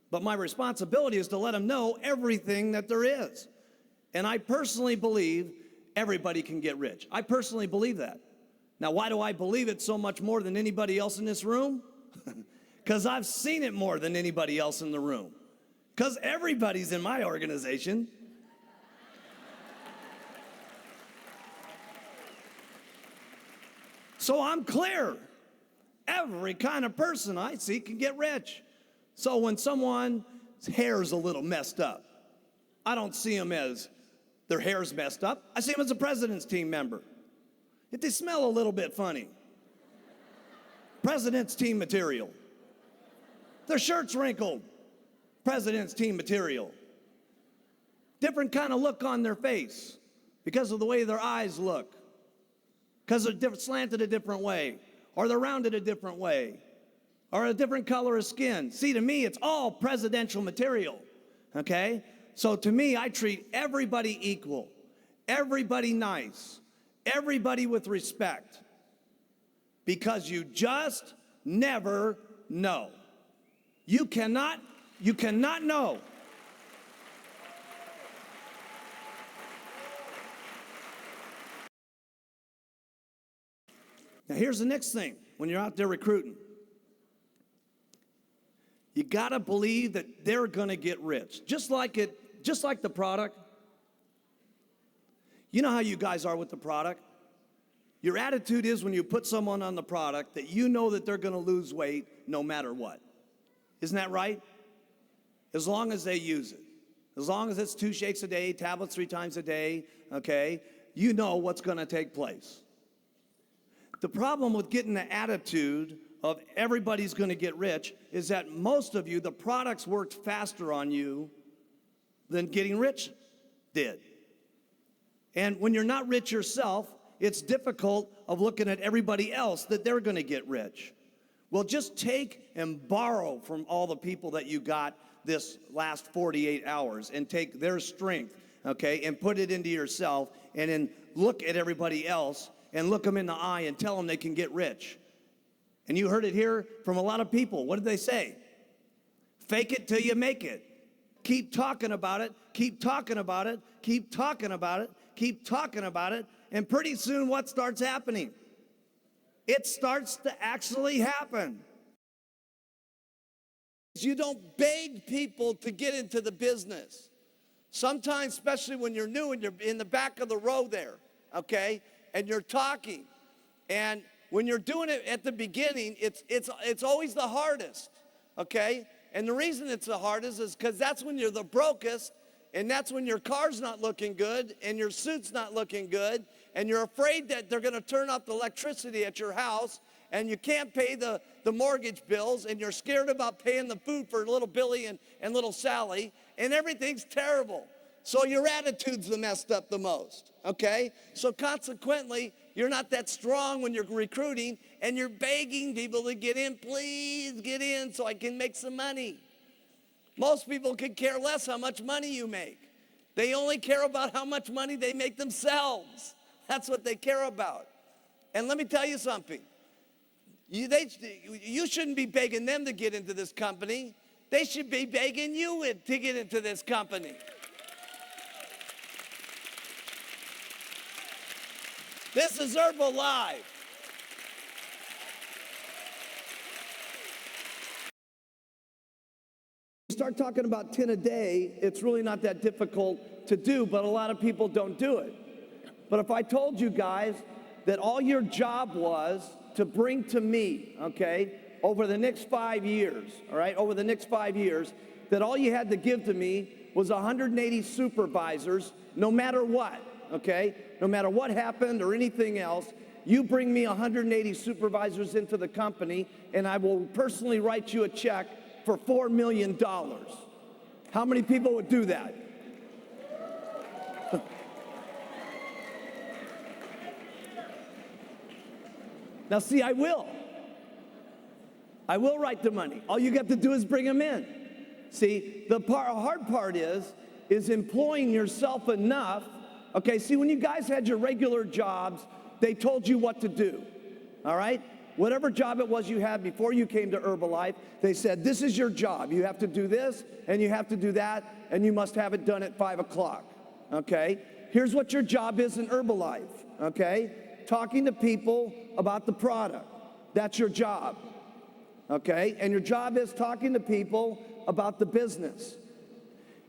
But my responsibility is to let them know everything that there is. And I personally believe everybody can get rich. I personally believe that. Now, why do I believe it so much more than anybody else in this room? Because I've seen it more than anybody else in the room. Because everybody's in my organization. So I'm clear. Every kind of person I see can get rich. So when someone's hair's a little messed up, I don't see them as their hair's messed up. I see them as a president's team member. If they smell a little bit funny, president's team material. Their shirt's wrinkled, president's team material. Different kind of look on their face because of the way their eyes look, because they're slanted a different way, or they're rounded a different way, or a different color of skin. See, to me, it's all presidential material, okay? So to me, I treat everybody equal, everybody nice, everybody with respect, because you just never know. You cannot know. Now here's the next thing when you're out there recruiting. You gotta believe that they're gonna get rich. Just like the product. You know how you guys are with the product? Your attitude is when you put someone on the product that you know that they're gonna lose weight no matter what. Isn't that right? As long as they use it. As long as it's 2 shakes a day, tablets 3 times a day, okay? You know what's gonna take place. The problem with getting the attitude of everybody's gonna get rich is that most of you, the products worked faster on you than getting rich did. And when you're not rich yourself, it's difficult of looking at everybody else that they're gonna get rich. Well, just take and borrow from all the people that you got this last 48 hours and take their strength, okay, and put it into yourself and then look at everybody else and look them in the eye and tell them they can get rich. And you heard it here from a lot of people. What did they say? Fake it till you make it. Keep talking about it, keep talking about it, keep talking about it, keep talking about it, and pretty soon what starts happening? It starts to actually happen. You don't beg people to get into the business. Sometimes, especially when you're new and you're in the back of the row there, okay, and you're talking, and when you're doing it at the beginning, it's always the hardest, okay? And the reason it's the hardest is because that's when you're the brokest, and that's when your car's not looking good, and your suit's not looking good, and you're afraid that they're gonna turn off the electricity at your house, and you can't pay the mortgage bills, and you're scared about paying the food for little Billy and little Sally, and everything's terrible. So your attitude's the messed up the most, okay? So consequently, you're not that strong when you're recruiting, and you're begging people to get in, please get in so I can make some money. Most people could care less how much money you make. They only care about how much money they make themselves. That's what they care about. And let me tell you something. You shouldn't be begging them to get into this company. They should be begging you to get into this company. This is Herbalife. Start talking about 10 a day, it's really not that difficult to do, but a lot of people don't do it. But if I told you guys that all your job was to bring to me, okay, over the next 5 years, all right, over the next 5 years, that all you had to give to me was 180 supervisors, no matter what, okay, no matter what happened or anything else, you bring me 180 supervisors into the company, and I will personally write you a check for $4 million. How many people would do that? Now see, I will write the money. All you got to do is bring them in. See, the hard part is employing yourself enough. Okay, see, when you guys had your regular jobs, they told you what to do, all right? Whatever job it was you had before you came to Herbalife, they said, this is your job. You have to do this, and you have to do that, and you must have it done at 5 o'clock, okay? Here's what your job is in Herbalife, okay? Talking to people about the product. That's your job, okay? And your job is talking to people about the business.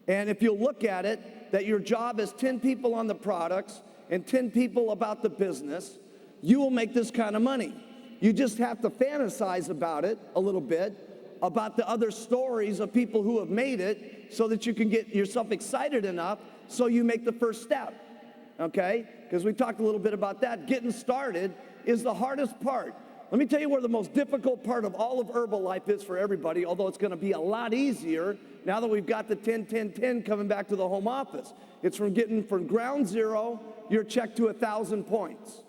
And if you'll look at it, that your job is 10 people on the products and 10 people about the business, you will make this kind of money. You just have to fantasize about it a little bit, about the other stories of people who have made it, so that you can get yourself excited enough so you make the first step, okay? Because we talked a little bit about that. Getting started is the hardest part. Let me tell you where the most difficult part of all of Herbalife is for everybody, although it's going to be a lot easier now that we've got the 10-10-10 coming back to the home office. It's from getting from ground zero, your check to 1,000 points.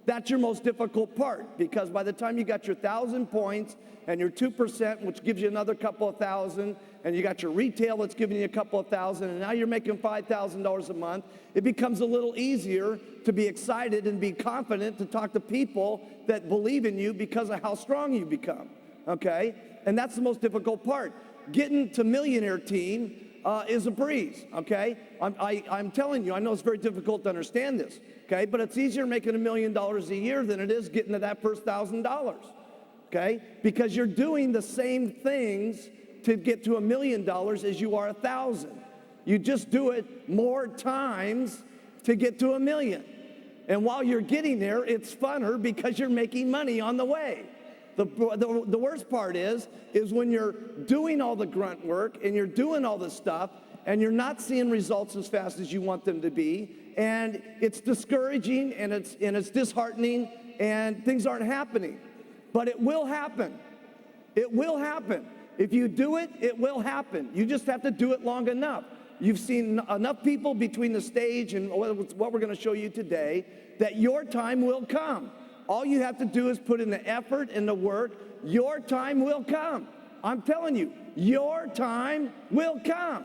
That's your most difficult part, because by the time you got your 1,000 points and your 2%, which gives you another couple of thousand, and you got your retail that's giving you a couple of thousand, and now you're making $5,000 a month, it becomes a little easier to be excited and be confident to talk to people that believe in you because of how strong you become, okay? And that's the most difficult part. Getting to Millionaire Team is a breeze, okay? I'm telling you, I know it's very difficult to understand this, okay? But it's easier making $1 million a year than it is getting to that first $1,000, okay? Because you're doing the same things to get to $1 million as you are 1,000. You just do it more times to get to $1 million. And while you're getting there, it's funner because you're making money on the way. The worst part is when you're doing all the grunt work and you're doing all the stuff and you're not seeing results as fast as you want them to be, and it's discouraging and it's disheartening and things aren't happening. But it will happen. It will happen. If you do it, it will happen. You just have to do it long enough. You've seen enough people between the stage and what we're going to show you today that your time will come. All you have to do is put in the effort and the work. Your time will come. I'm telling you, your time will come.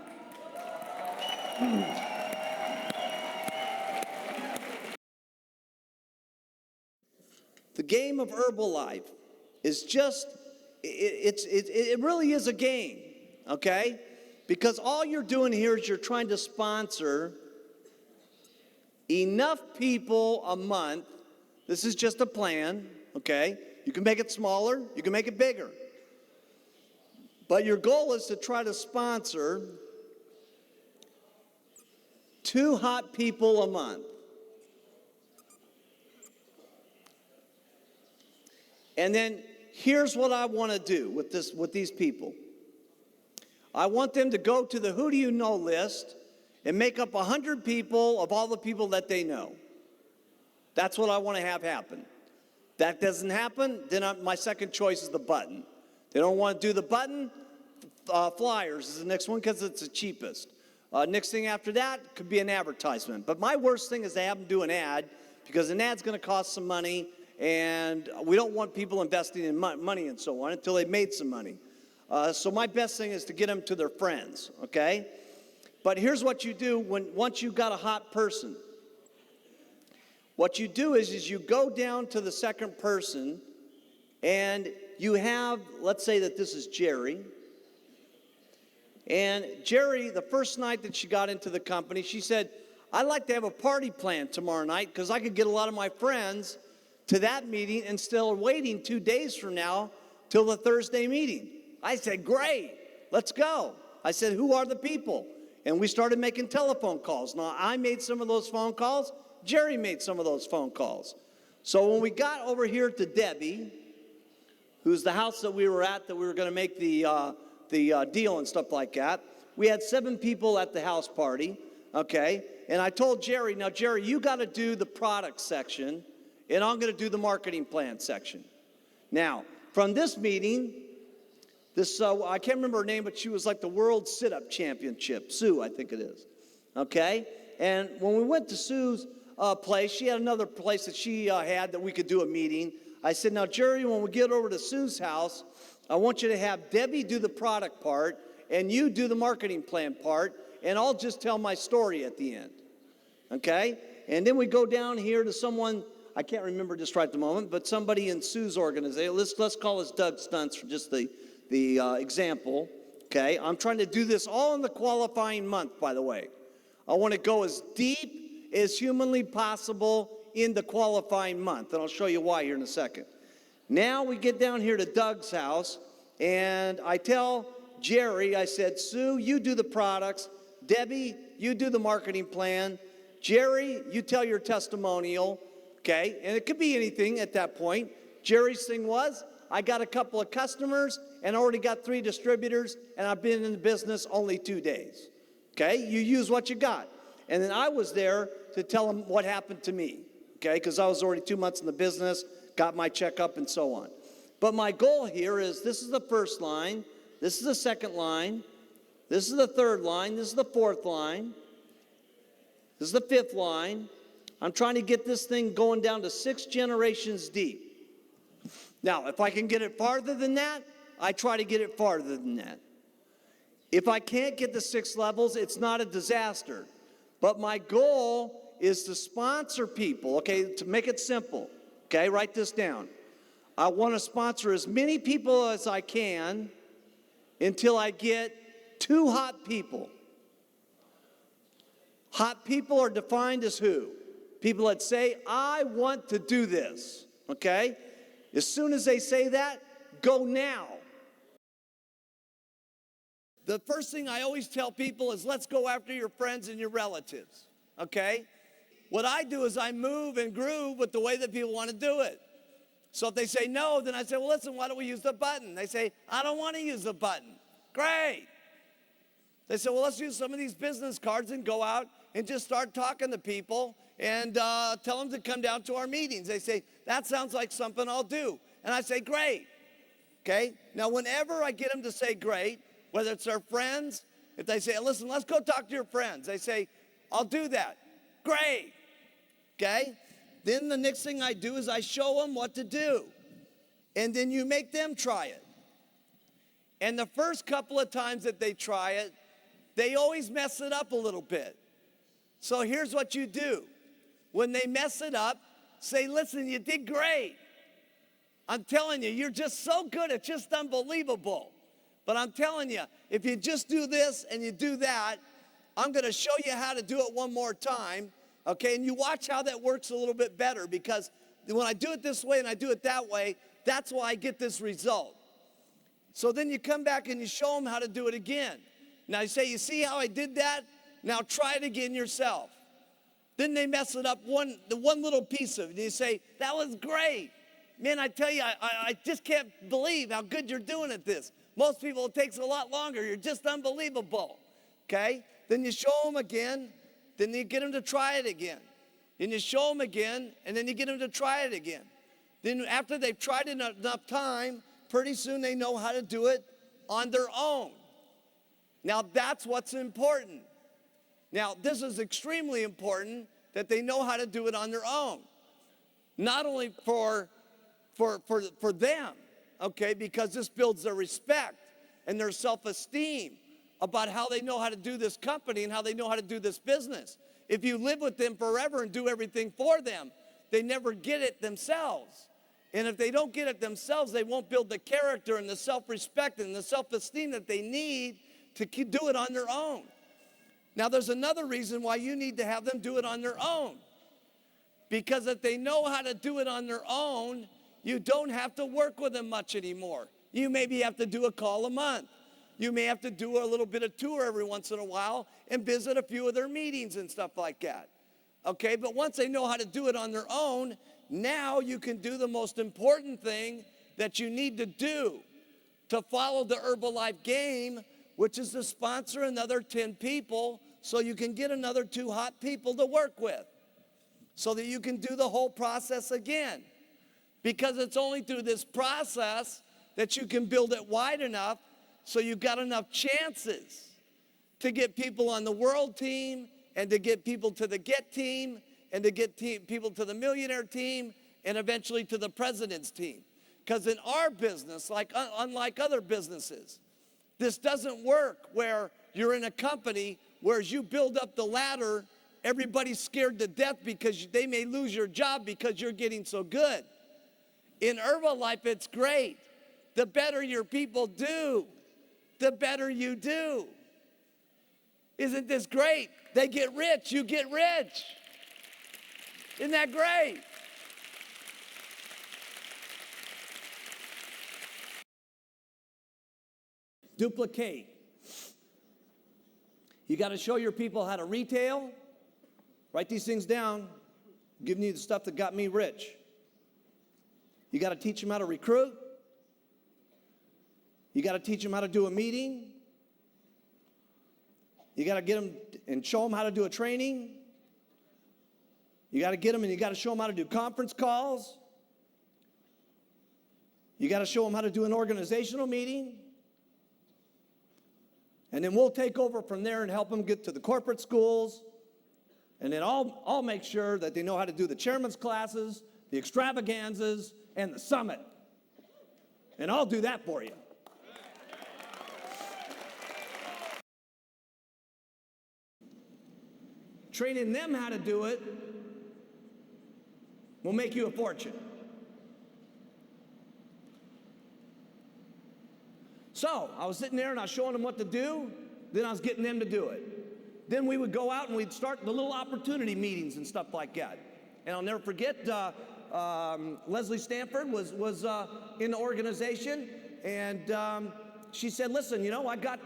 The game of Herbalife is just, it really is a game, okay? Because all you're doing here is you're trying to sponsor enough people a month. This is just a plan, okay? You can make it smaller, you can make it bigger. But your goal is to try to sponsor 2 hot people a month. And then here's what I want to do with these people. I want them to go to the Who Do You Know list and make up 100 people of all the people that they know. That's what I want to have happen. That doesn't happen, then my second choice is the button. They don't want to do the button, flyers is the next one because it's the cheapest. Next thing after that could be an advertisement. But my worst thing is to have them do an ad, because an ad's going to cost some money, and we don't want people investing in money and so on until they've made some money. So my best thing is to get them to their friends, okay? But here's what you do once you've got a hot person. What you do is you go down to the second person, and you have, let's say that this is Jerry. And Jerry, the first night that she got into the company, she said, I'd like to have a party planned tomorrow night because I could get a lot of my friends to that meeting instead of waiting 2 days from now till the Thursday meeting. I said, great, let's go. I said, who are the people? And we started making telephone calls. Now, I made some of those phone calls. Jerry made some of those phone calls. So when we got over here to Debbie, who's the house that we were at, that we were going to make the deal and stuff like that, we had 7 people at the house party, okay? And I told Jerry, now, Jerry, you got to do the product section, and I'm going to do the marketing plan section. Now, from this meeting, this, I can't remember her name, but she was like the World Sit-Up Championship. Sue, I think it is, okay? And when we went to Sue's place, she had another place that she had that we could do a meeting. I said, now, Jerry, when we get over to Sue's house, I want you to have Debbie do the product part, and you do the marketing plan part, and I'll just tell my story at the end, okay? And then we go down here to someone, I can't remember just right at the moment, but somebody in Sue's organization, let's call this Doug Stunts for just the example, okay? I'm trying to do this all in the qualifying month, by the way. I want to go as deep as humanly possible in the qualifying month, and I'll show you why here in a second. Now we get down here to Doug's house, and I tell Jerry, I said, Sue, you do the products. Debbie, you do the marketing plan. Jerry, you tell your testimonial, okay? And it could be anything at that point. Jerry's thing was, I got a couple of customers and already got 3 distributors, and I've been in the business only 2 days, okay? You use what you got. And then I was there to tell them what happened to me, okay? Because I was already 2 months in the business, got my checkup and so on. But my goal here is this is the first line, this is the second line, this is the third line, this is the fourth line, this is the fifth line. I'm trying to get this thing going down to 6 generations deep. Now, if I can get it farther than that, I try to get it farther than that. If I can't get the 6 levels, it's not a disaster. But my goal is to sponsor people, okay, to make it simple, okay, write this down. I want to sponsor as many people as I can until I get 2 hot people. Hot people are defined as who? People that say, I want to do this, okay? As soon as they say that, go now. The first thing I always tell people is let's go after your friends and your relatives, okay? What I do is I move and groove with the way that people want to do it. So if they say no, then I say, well, listen, why don't we use the button? They say, I don't want to use the button. Great. They say, well, let's use some of these business cards and go out and just start talking to people and tell them to come down to our meetings. They say, that sounds like something I'll do. And I say, great. Okay? Now, whenever I get them to say great, whether it's their friends, if they say, listen, let's go talk to your friends. They say, I'll do that. Great. Okay? Then the next thing I do is I show them what to do. And then you make them try it. And the first couple of times that they try it, they always mess it up a little bit. So here's what you do. When they mess it up, say, listen, you did great. I'm telling you, you're just so good, it's just unbelievable. But I'm telling you, if you just do this and you do that, I'm going to show you how to do it one more time, okay? And you watch how that works a little bit better, because when I do it this way and I do it that way, that's why I get this result. So then you come back and you show them how to do it again. Now you say, you see how I did that? Now try it again yourself. Then they mess it up the one little piece of it. And you say, that was great. Man, I tell you, I just can't believe how good you're doing at this. Most people, it takes a lot longer. You're just unbelievable, okay? Then you show them again. Then you get them to try it again. Then you show them again, and then you get them to try it again. Then after they've tried it enough time, pretty soon they know how to do it on their own. Now, that's what's important. Now, this is extremely important that they know how to do it on their own. Not only for them, okay, because this builds their respect and their self-esteem about how they know how to do this company and how they know how to do this business. If you live with them forever and do everything for them, they never get it themselves. And if they don't get it themselves, they won't build the character and the self-respect and the self-esteem that they need to do it on their own. Now, there's another reason why you need to have them do it on their own. Because if they know how to do it on their own, you don't have to work with them much anymore. You maybe have to do a call a month. You may have to do a little bit of tour every once in a while and visit a few of their meetings and stuff like that. Okay, but once they know how to do it on their own, now you can do the most important thing that you need to do to follow the Herbalife game, which is to sponsor another 10 people so you can get another 2 hot people to work with so that you can do the whole process again. Because it's only through this process that you can build it wide enough so you've got enough chances to get people on the world team and to get people to the GET team and to get people to the millionaire team and eventually to the president's team. Because in our business, unlike other businesses, this doesn't work where you're in a company where as you build up the ladder everybody's scared to death because they may lose your job because you're getting so good. In Herbalife, it's great. The better your people do, the better you do. Isn't this great? They get rich, you get rich. Isn't that great? Duplicate. You got to show your people how to retail. Write these things down. I'm giving you the stuff that got me rich. You got to teach them how to recruit. You got to teach them how to do a meeting. You got to get them and show them how to do a training. You got to get them and you got to show them how to do conference calls. You got to show them how to do an organizational meeting. And then we'll take over from there and help them get to the corporate schools. And then I'll make sure that they know how to do the chairman's classes, the extravaganzas, and the summit. And I'll do that for you. Training them how to do it will make you a fortune. So I was sitting there and I was showing them what to do. Then I was getting them to do it. Then we would go out and we'd start the little opportunity meetings and stuff like that. And I'll never forget, Leslie Stanford was in the organization, and she said, listen, you know, I got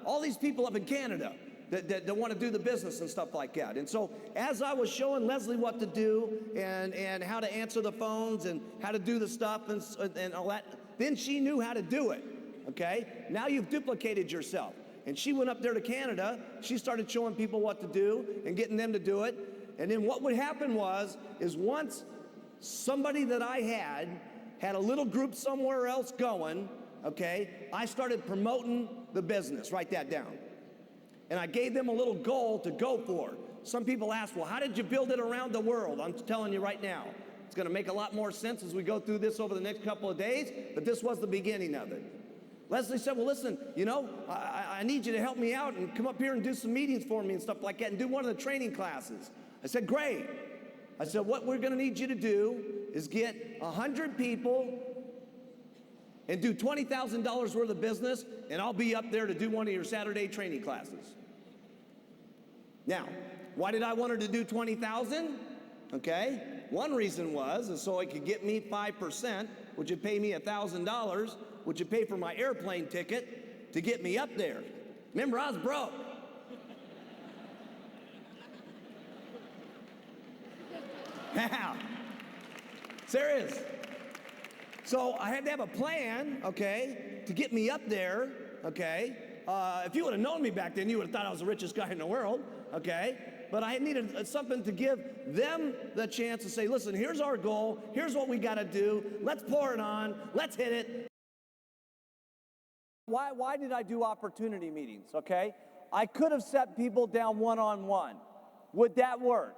all these people up in Canada that want to do the business and stuff like that. And so as I was showing Leslie what to do and how to answer the phones and how to do the stuff and all that, then she knew how to do it, okay? Now you've duplicated yourself. And she went up there to Canada. She started showing people what to do and getting them to do it. And then what would happen is once somebody that I had a little group somewhere else going, okay, I started promoting the business. Write that down. And I gave them a little goal to go for. Some people ask, well, how did you build it around the world? I'm telling you right now. It's going to make a lot more sense as we go through this over the next couple of days, but this was the beginning of it. Leslie said, well, listen, you know, I need you to help me out and come up here and do some meetings for me and stuff like that and do one of the training classes. I said, great. I said, what we're going to need you to do is get 100 people and do $20,000 worth of business, and I'll be up there to do one of your Saturday training classes. Now, why did I want her to do 20,000? Okay, one reason is so it could get me 5%, which would pay me $1,000, which would pay for my airplane ticket to get me up there. Remember, I was broke. Yeah, serious. So I had to have a plan, okay, to get me up there, okay. If you would have known me back then, you would have thought I was the richest guy in the world, okay. But I needed something to give them the chance to say, listen, here's our goal, here's what we got to do, let's pour it on, let's hit it. Why did I do opportunity meetings, okay? I could have set people down one-on-one. Would that work?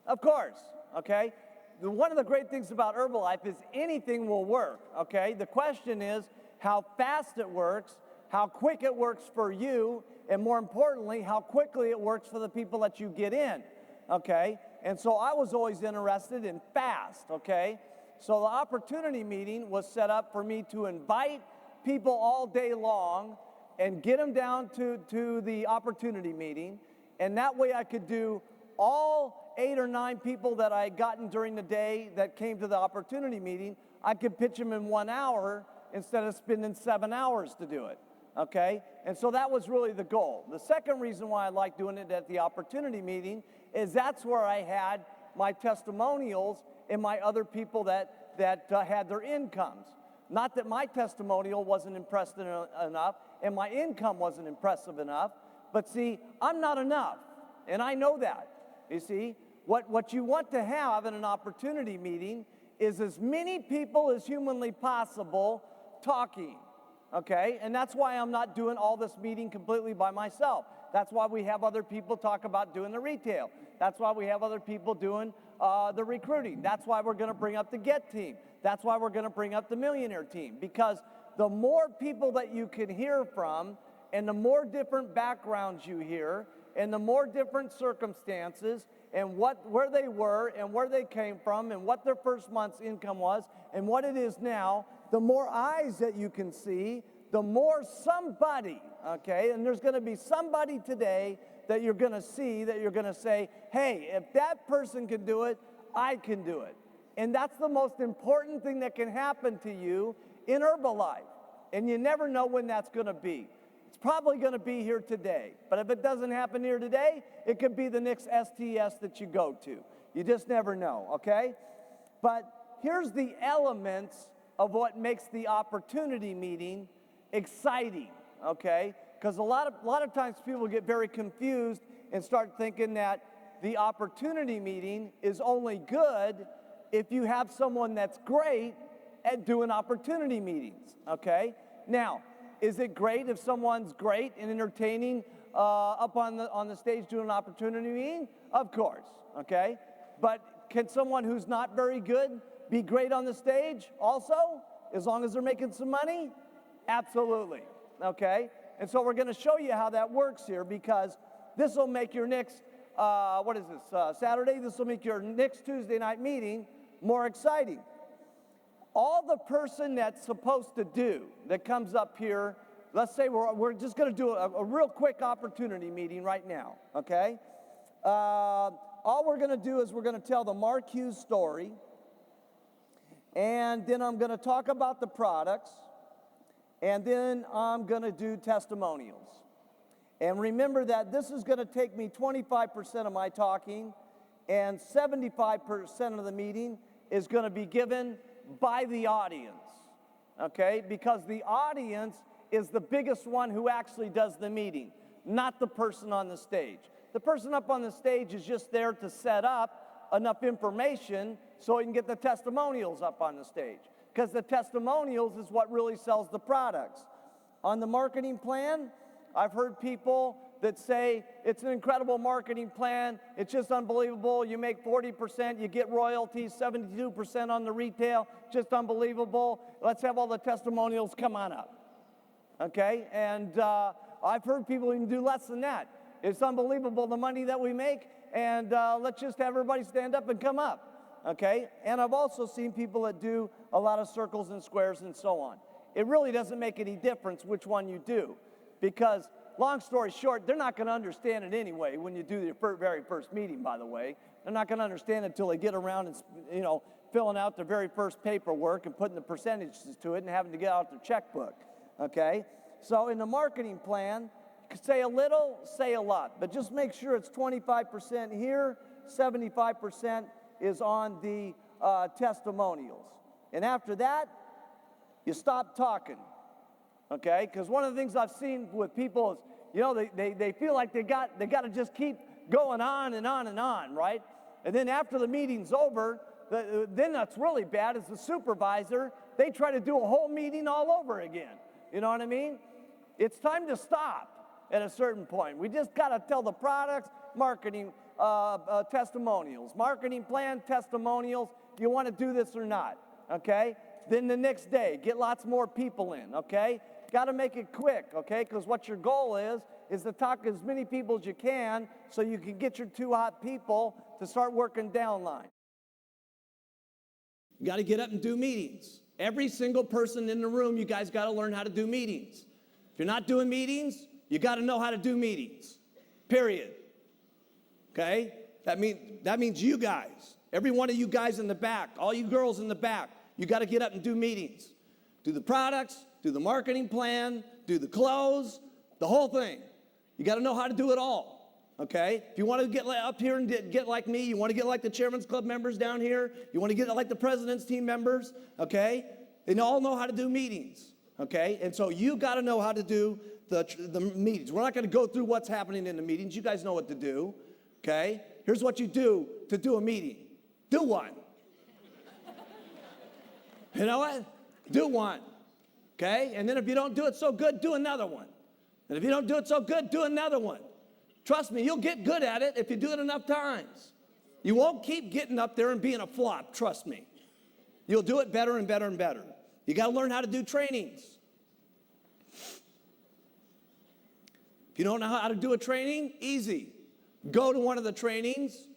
Of course, okay? One of the great things about Herbalife is anything will work, okay? The question is how fast it works, how quick it works for you, and more importantly, how quickly it works for the people that you get in, okay? And so I was always interested in fast, okay? So the opportunity meeting was set up for me to invite people all day long and get them down to the opportunity meeting, and that way I could do all 8 or 9 people that I had gotten during the day that came to the opportunity meeting. I could pitch them in 1 hour instead of spending 7 hours to do it, okay? And so that was really the goal. The second reason why I like doing it at the opportunity meeting is that's where I had my testimonials and my other people that had their incomes. Not that my testimonial wasn't impressive enough and my income wasn't impressive enough, but see, I'm not enough, and I know that. You see, what you want to have in an opportunity meeting is as many people as humanly possible talking, okay? And that's why I'm not doing all this meeting completely by myself. That's why we have other people talk about doing the retail. That's why we have other people doing the recruiting. That's why we're going to bring up the GET team. That's why we're going to bring up the Millionaire team, because the more people that you can hear from and the more different backgrounds you hear and the more different circumstances and where they were and where they came from and what their first month's income was and what it is now, the more eyes that you can see, the more somebody, okay, and there's going to be somebody today that you're going to see, that you're going to say, hey, if that person can do it, I can do it. And that's the most important thing that can happen to you in Herbalife. And you never know when that's going to be. It's probably going to be here today. But if it doesn't happen here today, it could be the next STS that you go to. You just never know, okay? But here's the elements of what makes the opportunity meeting exciting, okay? Because a lot of times people get very confused and start thinking that the opportunity meeting is only good if you have someone that's great at doing opportunity meetings, okay? Now, is it great if someone's great and entertaining up on the stage doing an opportunity meeting? Of course, okay? But can someone who's not very good be great on the stage also, as long as they're making some money? Absolutely, okay? And so we're going to show you how that works here, because this will make your next, Saturday? This will make your next Tuesday night meeting more exciting. All the person that's supposed to do that comes up here, let's say we're just going to do a real quick opportunity meeting right now, okay? All we're going to do is we're going to tell the Mark Hughes story, and then I'm going to talk about the products, and then I'm going to do testimonials. And remember that this is going to take me 25% of my talking, and 75% of the meeting is going to be given by the audience, okay? Because the audience is the biggest one who actually does the meeting, not the person on the stage. The person up on the stage is just there to set up enough information so he can get the testimonials up on the stage, because the testimonials is what really sells the products. On the marketing plan, I've heard people that say it's an incredible marketing plan, it's just unbelievable, you make 40%, you get royalties, 72% on the retail, just unbelievable, let's have all the testimonials, come on up, okay? And I've heard people even do less than that. It's unbelievable the money that we make, and let's just have everybody stand up and come up, okay? And I've also seen people that do a lot of circles and squares and so on. It really doesn't make any difference which one you do, because long story short, they're not going to understand it anyway when you do your very first meeting, by the way. They're not going to understand it until they get around and, filling out their very first paperwork and putting the percentages to it and having to get out their checkbook, okay? So in the marketing plan, say a little, say a lot, but just make sure it's 25% here, 75% is on the testimonials. And after that, you stop talking. Okay, because one of the things I've seen with people is, they feel like they got to just keep going on and on and on, right? And then after the meeting's over, then that's really bad. As the supervisor, they try to do a whole meeting all over again. You know what I mean? It's time to stop at a certain point. We just got to tell the products, marketing, testimonials, marketing plan, testimonials. You want to do this or not? Okay. Then the next day, get lots more people in. Okay. Got to make it quick, okay? Because what your goal is to talk to as many people as you can so you can get your two hot people to start working downline. You got to get up and do meetings. Every single person in the room, you guys got to learn how to do meetings. If you're not doing meetings, you got to know how to do meetings, period. Okay? That means you guys, every one of you guys in the back, all you girls in the back, you got to get up and do meetings. Do the products, do the marketing plan, do the close, the whole thing. You got to know how to do it all, okay? If you want to get up here and get like me, you want to get like the Chairman's Club members down here, you want to get like the President's Team members, okay? They all know how to do meetings, okay? And so you got to know how to do the meetings. We're not going to go through what's happening in the meetings. You guys know what to do, okay? Here's what you do to do a meeting. Do one. You know what? Do one, okay? And then if you don't do it so good, do another one. And if you don't do it so good, do another one. Trust me, you'll get good at it if you do it enough times. You won't keep getting up there and being a flop, trust me. You'll do it better and better and better. You got to learn how to do trainings. If you don't know how to do a training, easy. Go to one of the trainings,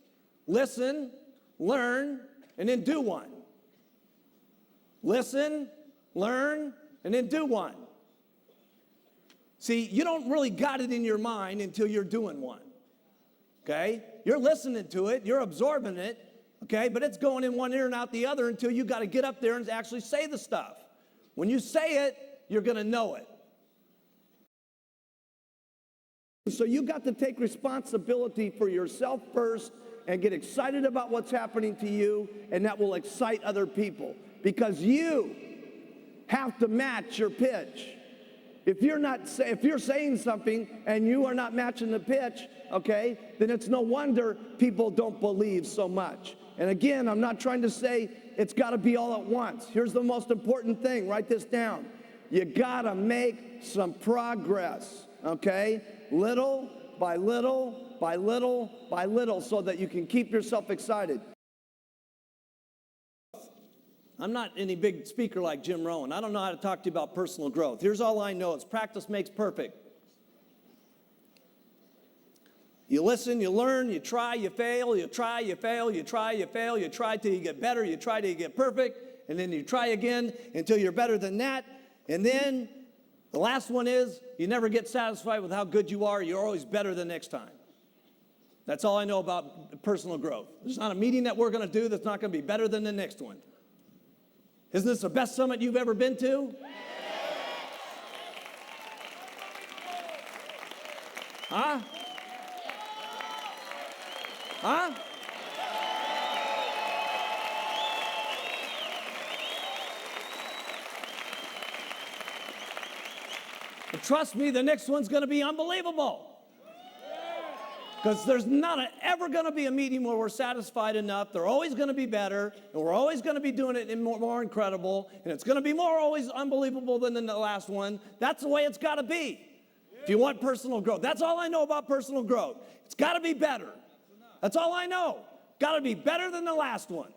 listen, learn, and then do one. Listen, learn, and then do one. See, you don't really got it in your mind until you're doing one. Okay? You're listening to it, you're absorbing it, okay? But it's going in one ear and out the other until you got to get up there and actually say the stuff. When you say it, you're going to know it. So you got to take responsibility for yourself first and get excited about what's happening to you, and that will excite other people because you have to match your pitch. If you're saying something and you are not matching the pitch, okay, then it's no wonder people don't believe so much. And again, I'm not trying to say it's got to be all at once. Here's the most important thing. Write this down. You got to make some progress, okay? Little by little by little by little so that you can keep yourself excited. I'm not any big speaker like Jim Rohn. I don't know how to talk to you about personal growth. Here's all I know is practice makes perfect. You listen, you learn, you try, you fail, you try, you fail, you try, you fail, you try till you get better, you try till you get perfect, and then you try again until you're better than that. And then the last one is you never get satisfied with how good you are. You're always better the next time. That's all I know about personal growth. There's not a meeting that we're going to do that's not going to be better than the next one. Isn't this the best summit you've ever been to? Huh? Huh? But trust me, the next one's going to be unbelievable. Because there's not ever going to be a meeting where we're satisfied enough. They're always going to be better, and we're always going to be doing it more incredible, and it's going to be always unbelievable than the last one. That's the way it's got to be if you want personal growth. That's all I know about personal growth. It's got to be better. That's all I know. Got to be better than the last one.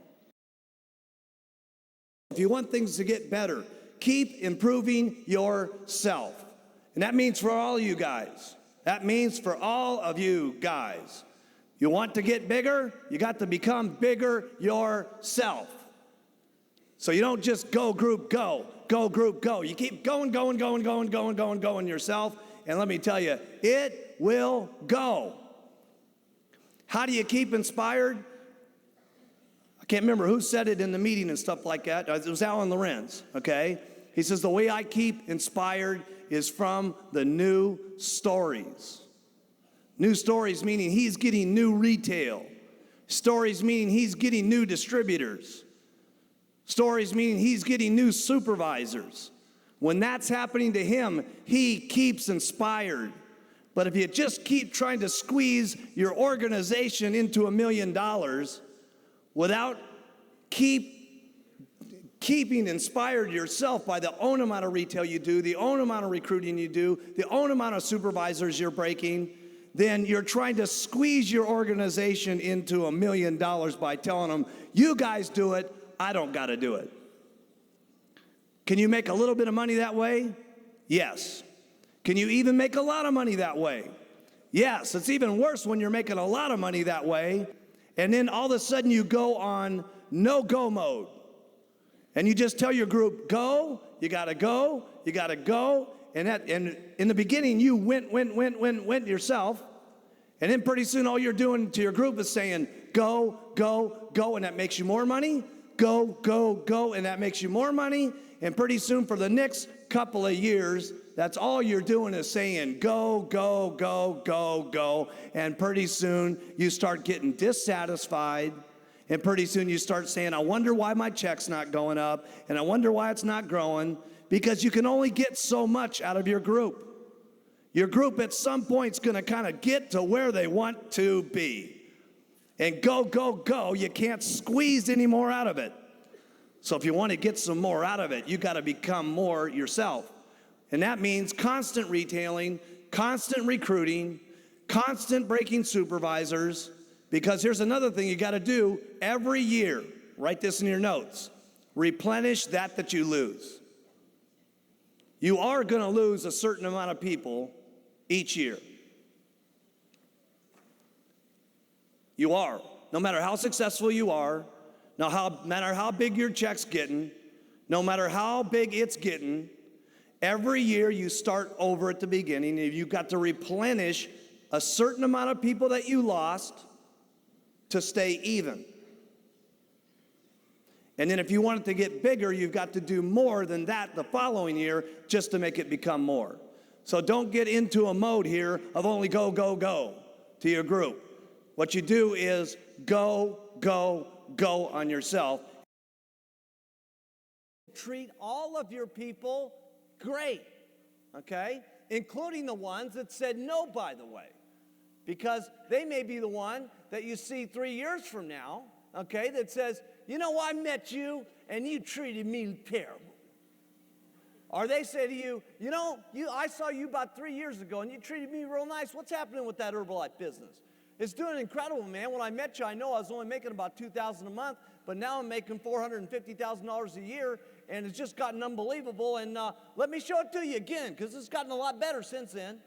If you want things to get better, keep improving yourself. And that means for all you guys. That means for all of you guys. You want to get bigger? You got to become bigger yourself. So you don't just go group go, go group go. You keep going yourself. And let me tell you, it will go. How do you keep inspired? I can't remember who said it in the meeting and stuff like that. It was Alan Lorenz, okay? He says, the way I keep inspired is from the new stories. New stories meaning he's getting new retail. Stories meaning he's getting new distributors. Stories meaning he's getting new supervisors. When that's happening to him, he keeps inspired. But if you just keep trying to squeeze your organization into $1 million without keeping inspired yourself by the own amount of retail you do, the own amount of recruiting you do, the own amount of supervisors you're breaking, then you're trying to squeeze your organization into $1 million by telling them, you guys do it, I don't got to do it. Can you make a little bit of money that way? Yes. Can you even make a lot of money that way? Yes. It's even worse when you're making a lot of money that way, and then all of a sudden you go on no-go mode. And you just tell your group, go, you gotta go, you gotta go. And in the beginning, you went yourself. And then pretty soon all you're doing to your group is saying, go, go, go, and that makes you more money. Go, go, go, and that makes you more money. And pretty soon for the next couple of years, that's all you're doing is saying, go, go, go, go, go. And pretty soon you start getting dissatisfied. And pretty soon you start saying, I wonder why my check's not going up, and I wonder why it's not growing, because you can only get so much out of your group. Your group at some point is going to kind of get to where they want to be. And go, go, go, you can't squeeze any more out of it. So if you want to get some more out of it, you got to become more yourself. And that means constant retailing, constant recruiting, constant breaking supervisors. Because here's another thing you got to do every year. Write this in your notes. Replenish that you lose. You are going to lose a certain amount of people each year. You are. No matter how successful you are, no matter how big your check's getting, no matter how big it's getting, every year you start over at the beginning, and you've got to replenish a certain amount of people that you lost to stay even. And then if you want it to get bigger, you've got to do more than that the following year just to make it become more. So don't get into a mode here of only go, go, go to your group. What you do is go, go, go on yourself. Treat all of your people great, okay? Including the ones that said no, by the way. Because they may be the one that you see 3 years from now, okay, that says, you know, I met you and you treated me terrible. Or they say to you, you know, I saw you about 3 years ago and you treated me real nice. What's happening with that Herbalife business? It's doing incredible, man. When I met you, I know I was only making about $2,000 a month, but now I'm making $450,000 a year, and it's just gotten unbelievable. And let me show it to you again, because it's gotten a lot better since then.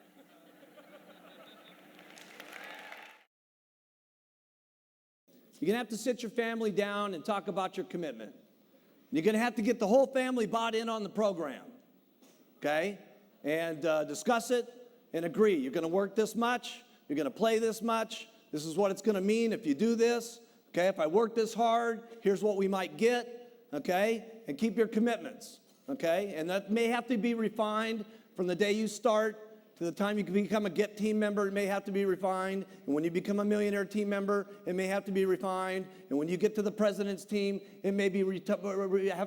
You're going to have to sit your family down and talk about your commitment. You're going to have to get the whole family bought in on the program, okay? And discuss it and agree. You're going to work this much. You're going to play this much. This is what it's going to mean if you do this, okay? If I work this hard, here's what we might get, okay? And keep your commitments, okay? And that may have to be refined from the day you start to the time you can become a GET team member. It may have to be refined. And when you become a millionaire team member, it may have to be refined. And when you get to the president's team, it may have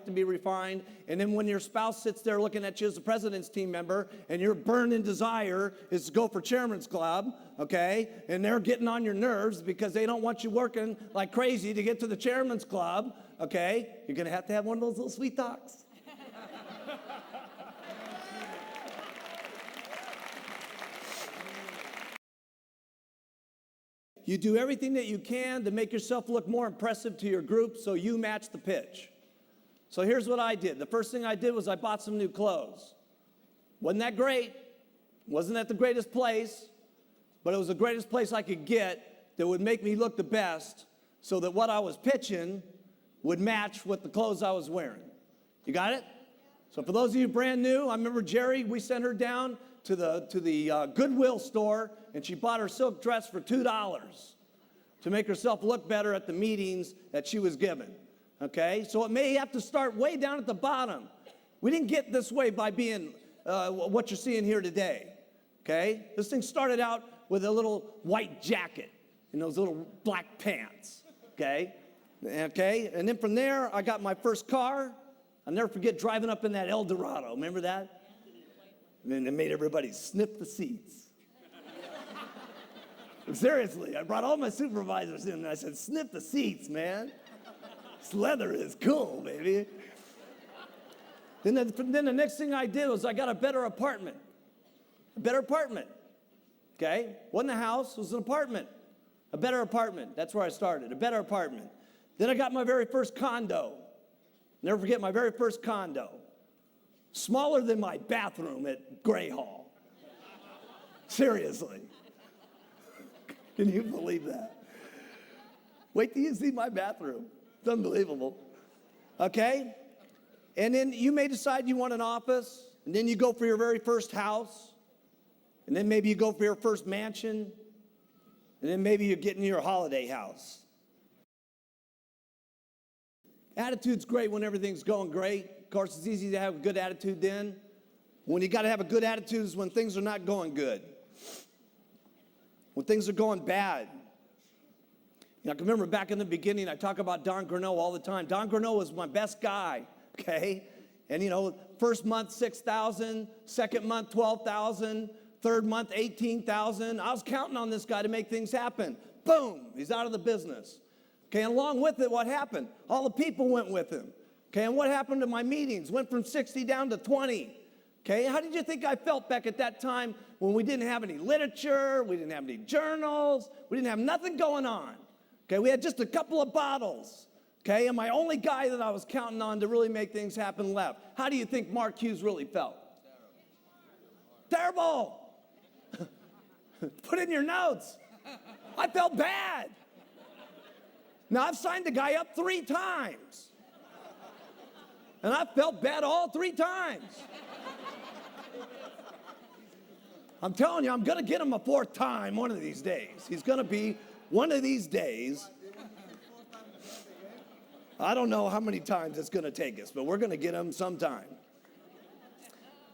to be refined. And then when your spouse sits there looking at you as a president's team member, and your burning desire is to go for chairman's club, okay? And they're getting on your nerves because they don't want you working like crazy to get to the chairman's club, okay? You're going to have one of those little sweet talks. You do everything that you can to make yourself look more impressive to your group so you match the pitch. So here's what I did. The first thing I did was I bought some new clothes. Wasn't that great? Wasn't that the greatest place? But it was the greatest place I could get that would make me look the best so that what I was pitching would match with the clothes I was wearing. You got it? So for those of you brand new, I remember Jerry, we sent her down to the Goodwill store, and she bought her silk dress for $2 to make herself look better at the meetings that she was given, okay? So it may have to start way down at the bottom. We didn't get this way by being what you're seeing here today, okay? This thing started out with a little white jacket and those little black pants, okay? Okay, and then from there, I got my first car. I'll never forget driving up in that El Dorado. Remember that? And then it made everybody sniff the seats. Seriously, I brought all my supervisors in and I said, sniff the seats, man. This leather is cool, baby. Then the next thing I did was I got a better apartment. A better apartment, okay? Wasn't a house, it was an apartment. A better apartment, that's where I started, a better apartment. Then I got my very first condo. Never forget my very first condo. Smaller than my bathroom at Gray Hall. Seriously. Can you believe that? Wait till you see my bathroom. It's unbelievable. Okay? And then you may decide you want an office, and then you go for your very first house, and then maybe you go for your first mansion, and then maybe you're getting your holiday house. Attitude's great when everything's going great. Of course, it's easy to have a good attitude then. When you got to have a good attitude is when things are not going good. When things are going bad. You know, I can remember back in the beginning, I talk about Don Greneau all the time. Don Greneau was my best guy, okay? And, you know, first month, 6,000, second month, 12,000, third month, 18,000. I was counting on this guy to make things happen. Boom, he's out of the business. Okay, and along with it, what happened? All the people went with him. Okay, and what happened to my meetings? Went from 60 down to 20. Okay, how did you think I felt back at that time when we didn't have any literature, we didn't have any journals, we didn't have nothing going on? Okay, we had just a couple of bottles. Okay, and my only guy that I was counting on to really make things happen left. How do you think Mark Hughes really felt? Terrible. Put in your notes. I felt bad. Now, I've signed the guy up 3 times. And I felt bad all 3 times. I'm telling you, I'm going to get him a 4th time one of these days. He's going to be one of these days. I don't know how many times it's going to take us, but we're going to get him sometime.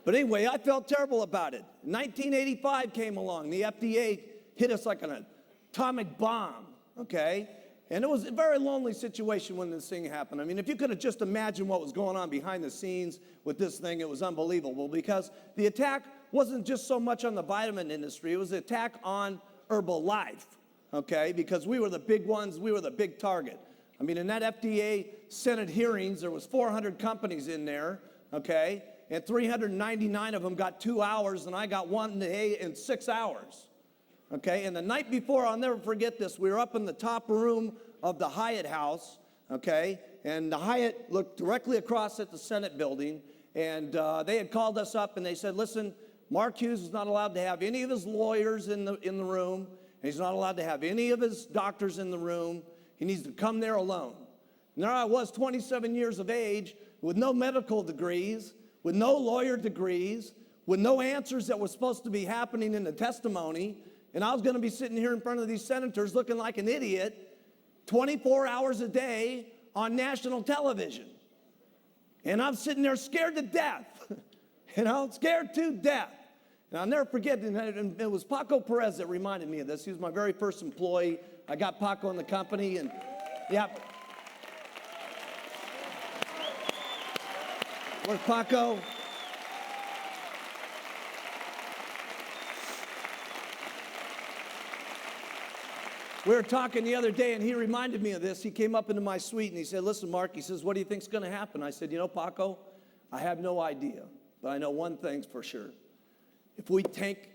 But anyway, I felt terrible about it. 1985 came along. The FDA hit us like an atomic bomb, okay? And it was a very lonely situation when this thing happened. I mean, if you could have just imagined what was going on behind the scenes with this thing, it was unbelievable, because the attack wasn't just so much on the vitamin industry, it was an attack on Herbalife, okay? Because we were the big ones, we were the big target. I mean, in that FDA Senate hearings, there was 400 companies in there, okay? And 399 of them got 2 hours, and I got 1 day in 6 hours. Okay, and the night before, I'll never forget this, we were up in the top room of the Hyatt House, okay, and the Hyatt looked directly across at the Senate building, and they had called us up, and they said, listen, Mark Hughes is not allowed to have any of his lawyers in the room, and he's not allowed to have any of his doctors in the room. He needs to come there alone. And there I was, 27 years of age, with no medical degrees, with no lawyer degrees, with no answers that were supposed to be happening in the testimony. And I was going to be sitting here in front of these senators looking like an idiot 24 hours a day on national television. And I'm sitting there scared to death, scared to death. And I'll never forget, and it was Paco Perez that reminded me of this. He was my very first employee. I got Paco in the company, and yeah. Where's Paco? We were talking the other day, and he reminded me of this. He came up into my suite, and he said, listen, Mark, he says, what do you think's going to happen? I said, Paco, I have no idea, but I know one thing's for sure. If we tank,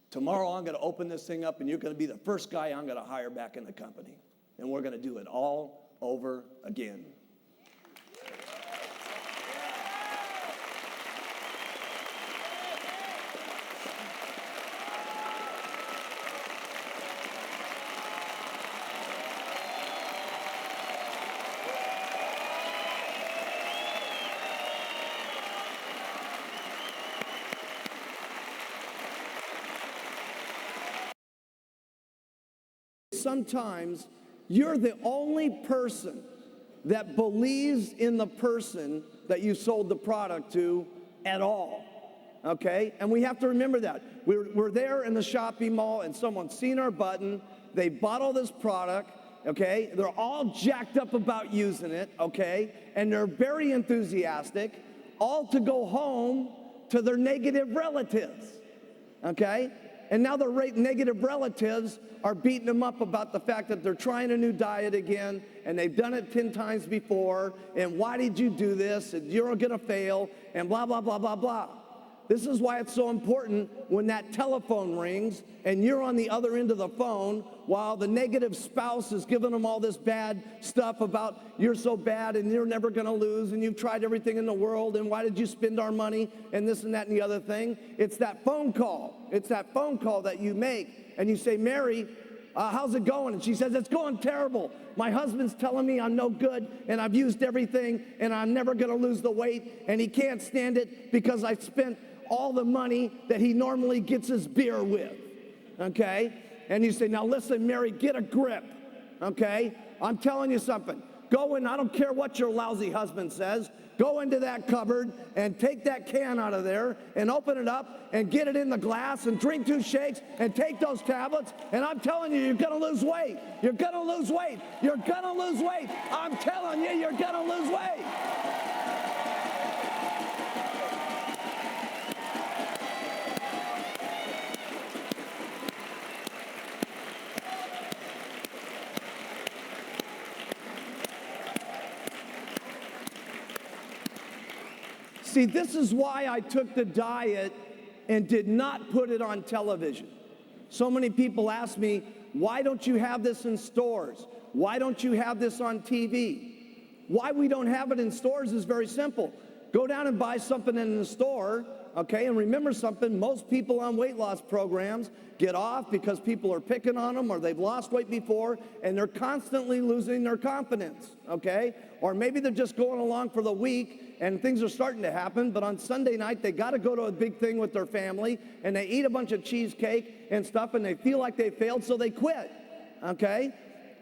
tomorrow I'm going to open this thing up, and you're going to be the first guy I'm going to hire back in the company, and we're going to do it all over again. Sometimes you're the only person that believes in the person that you sold the product to at all, okay? And we have to remember that. We're there in the shopping mall, and someone's seen our button. They bought all this product, okay? They're all jacked up about using it, okay? And they're very enthusiastic, all to go home to their negative relatives, okay? And now the negative relatives are beating them up about the fact that they're trying a new diet again, and they've done it 10 times before, and why did you do this, and you're gonna fail, and blah, blah, blah, blah, blah. This is why it's so important when that telephone rings and you're on the other end of the phone while the negative spouse is giving them all this bad stuff about you're so bad and you're never going to lose and you've tried everything in the world and why did you spend our money and this and that and the other thing. It's that phone call. It's that phone call that you make and you say, Mary, how's it going? And she says, it's going terrible. My husband's telling me I'm no good and I've used everything and I'm never going to lose the weight and he can't stand it because I spent all the money that he normally gets his beer with, okay? And you say, now listen, Mary, get a grip, okay? I'm telling you something. Go in, I don't care what your lousy husband says, go into that cupboard and take that can out of there and open it up and get it in the glass and drink 2 shakes and take those tablets. And I'm telling you, you're gonna lose weight. You're gonna lose weight. You're gonna lose weight. I'm telling you, you're gonna lose weight. See, this is why I took the diet and did not put it on television. So many people ask me, why don't you have this in stores? Why don't you have this on TV? Why we don't have it in stores is very simple. Go down and buy something in the store, okay? And remember something, most people on weight loss programs get off because people are picking on them or they've lost weight before and they're constantly losing their confidence, okay? Or maybe they're just going along for the week and things are starting to happen, but on Sunday night they got to go to a big thing with their family and they eat a bunch of cheesecake and stuff and they feel like they failed, so they quit, okay?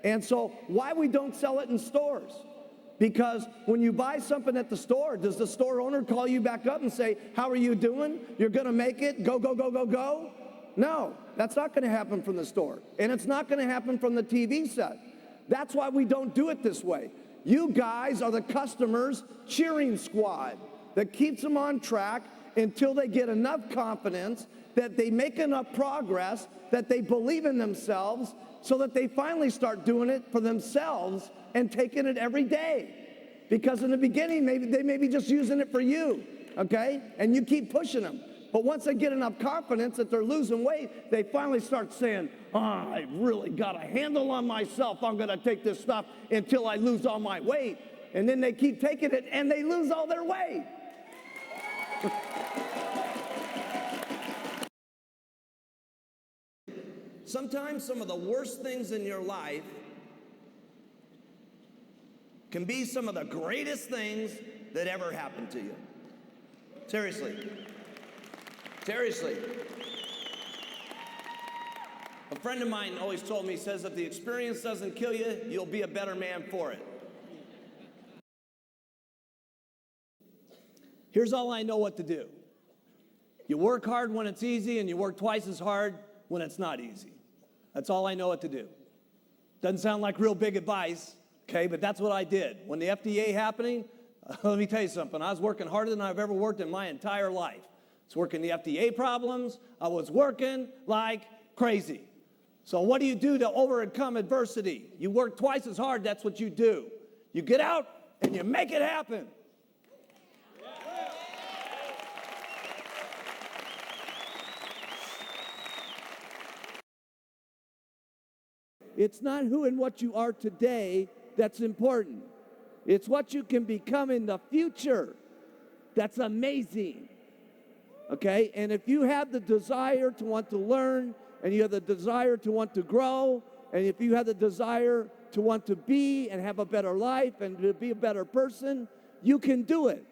And so why we don't sell it in stores? Because when you buy something at the store, does the store owner call you back up and say, how are you doing? You're going to make it? Go, go, go, go, go? No, that's not going to happen from the store. And it's not going to happen from the TV set. That's why we don't do it this way. You guys are the customers' cheering squad that keeps them on track until they get enough confidence that they make enough progress, that they believe in themselves, so that they finally start doing it for themselves and taking it every day. Because in the beginning, they may be just using it for you, okay? And you keep pushing them. But once they get enough confidence that they're losing weight, they finally start saying, I really got a handle on myself. I'm gonna take this stuff until I lose all my weight. And then they keep taking it and they lose all their weight. Sometimes some of the worst things in your life can be some of the greatest things that ever happened to you. Seriously. Seriously. A friend of mine always told me, he says, if the experience doesn't kill you, you'll be a better man for it. Here's all I know what to do. You work hard when it's easy, and you work twice as hard when it's not easy. That's all I know what to do. Doesn't sound like real big advice, okay, but that's what I did. When the FDA happening, let me tell you something. I was working harder than I've ever worked in my entire life. I was working the FDA problems. I was working like crazy. So what do you do to overcome adversity? You work twice as hard. That's what you do. You get out and you make it happen. It's not who and what you are today that's important. It's what you can become in the future. That's amazing. Okay? And if you have the desire to want to learn, and you have the desire to want to grow, and if you have the desire to want to be and have a better life and to be a better person, you can do it.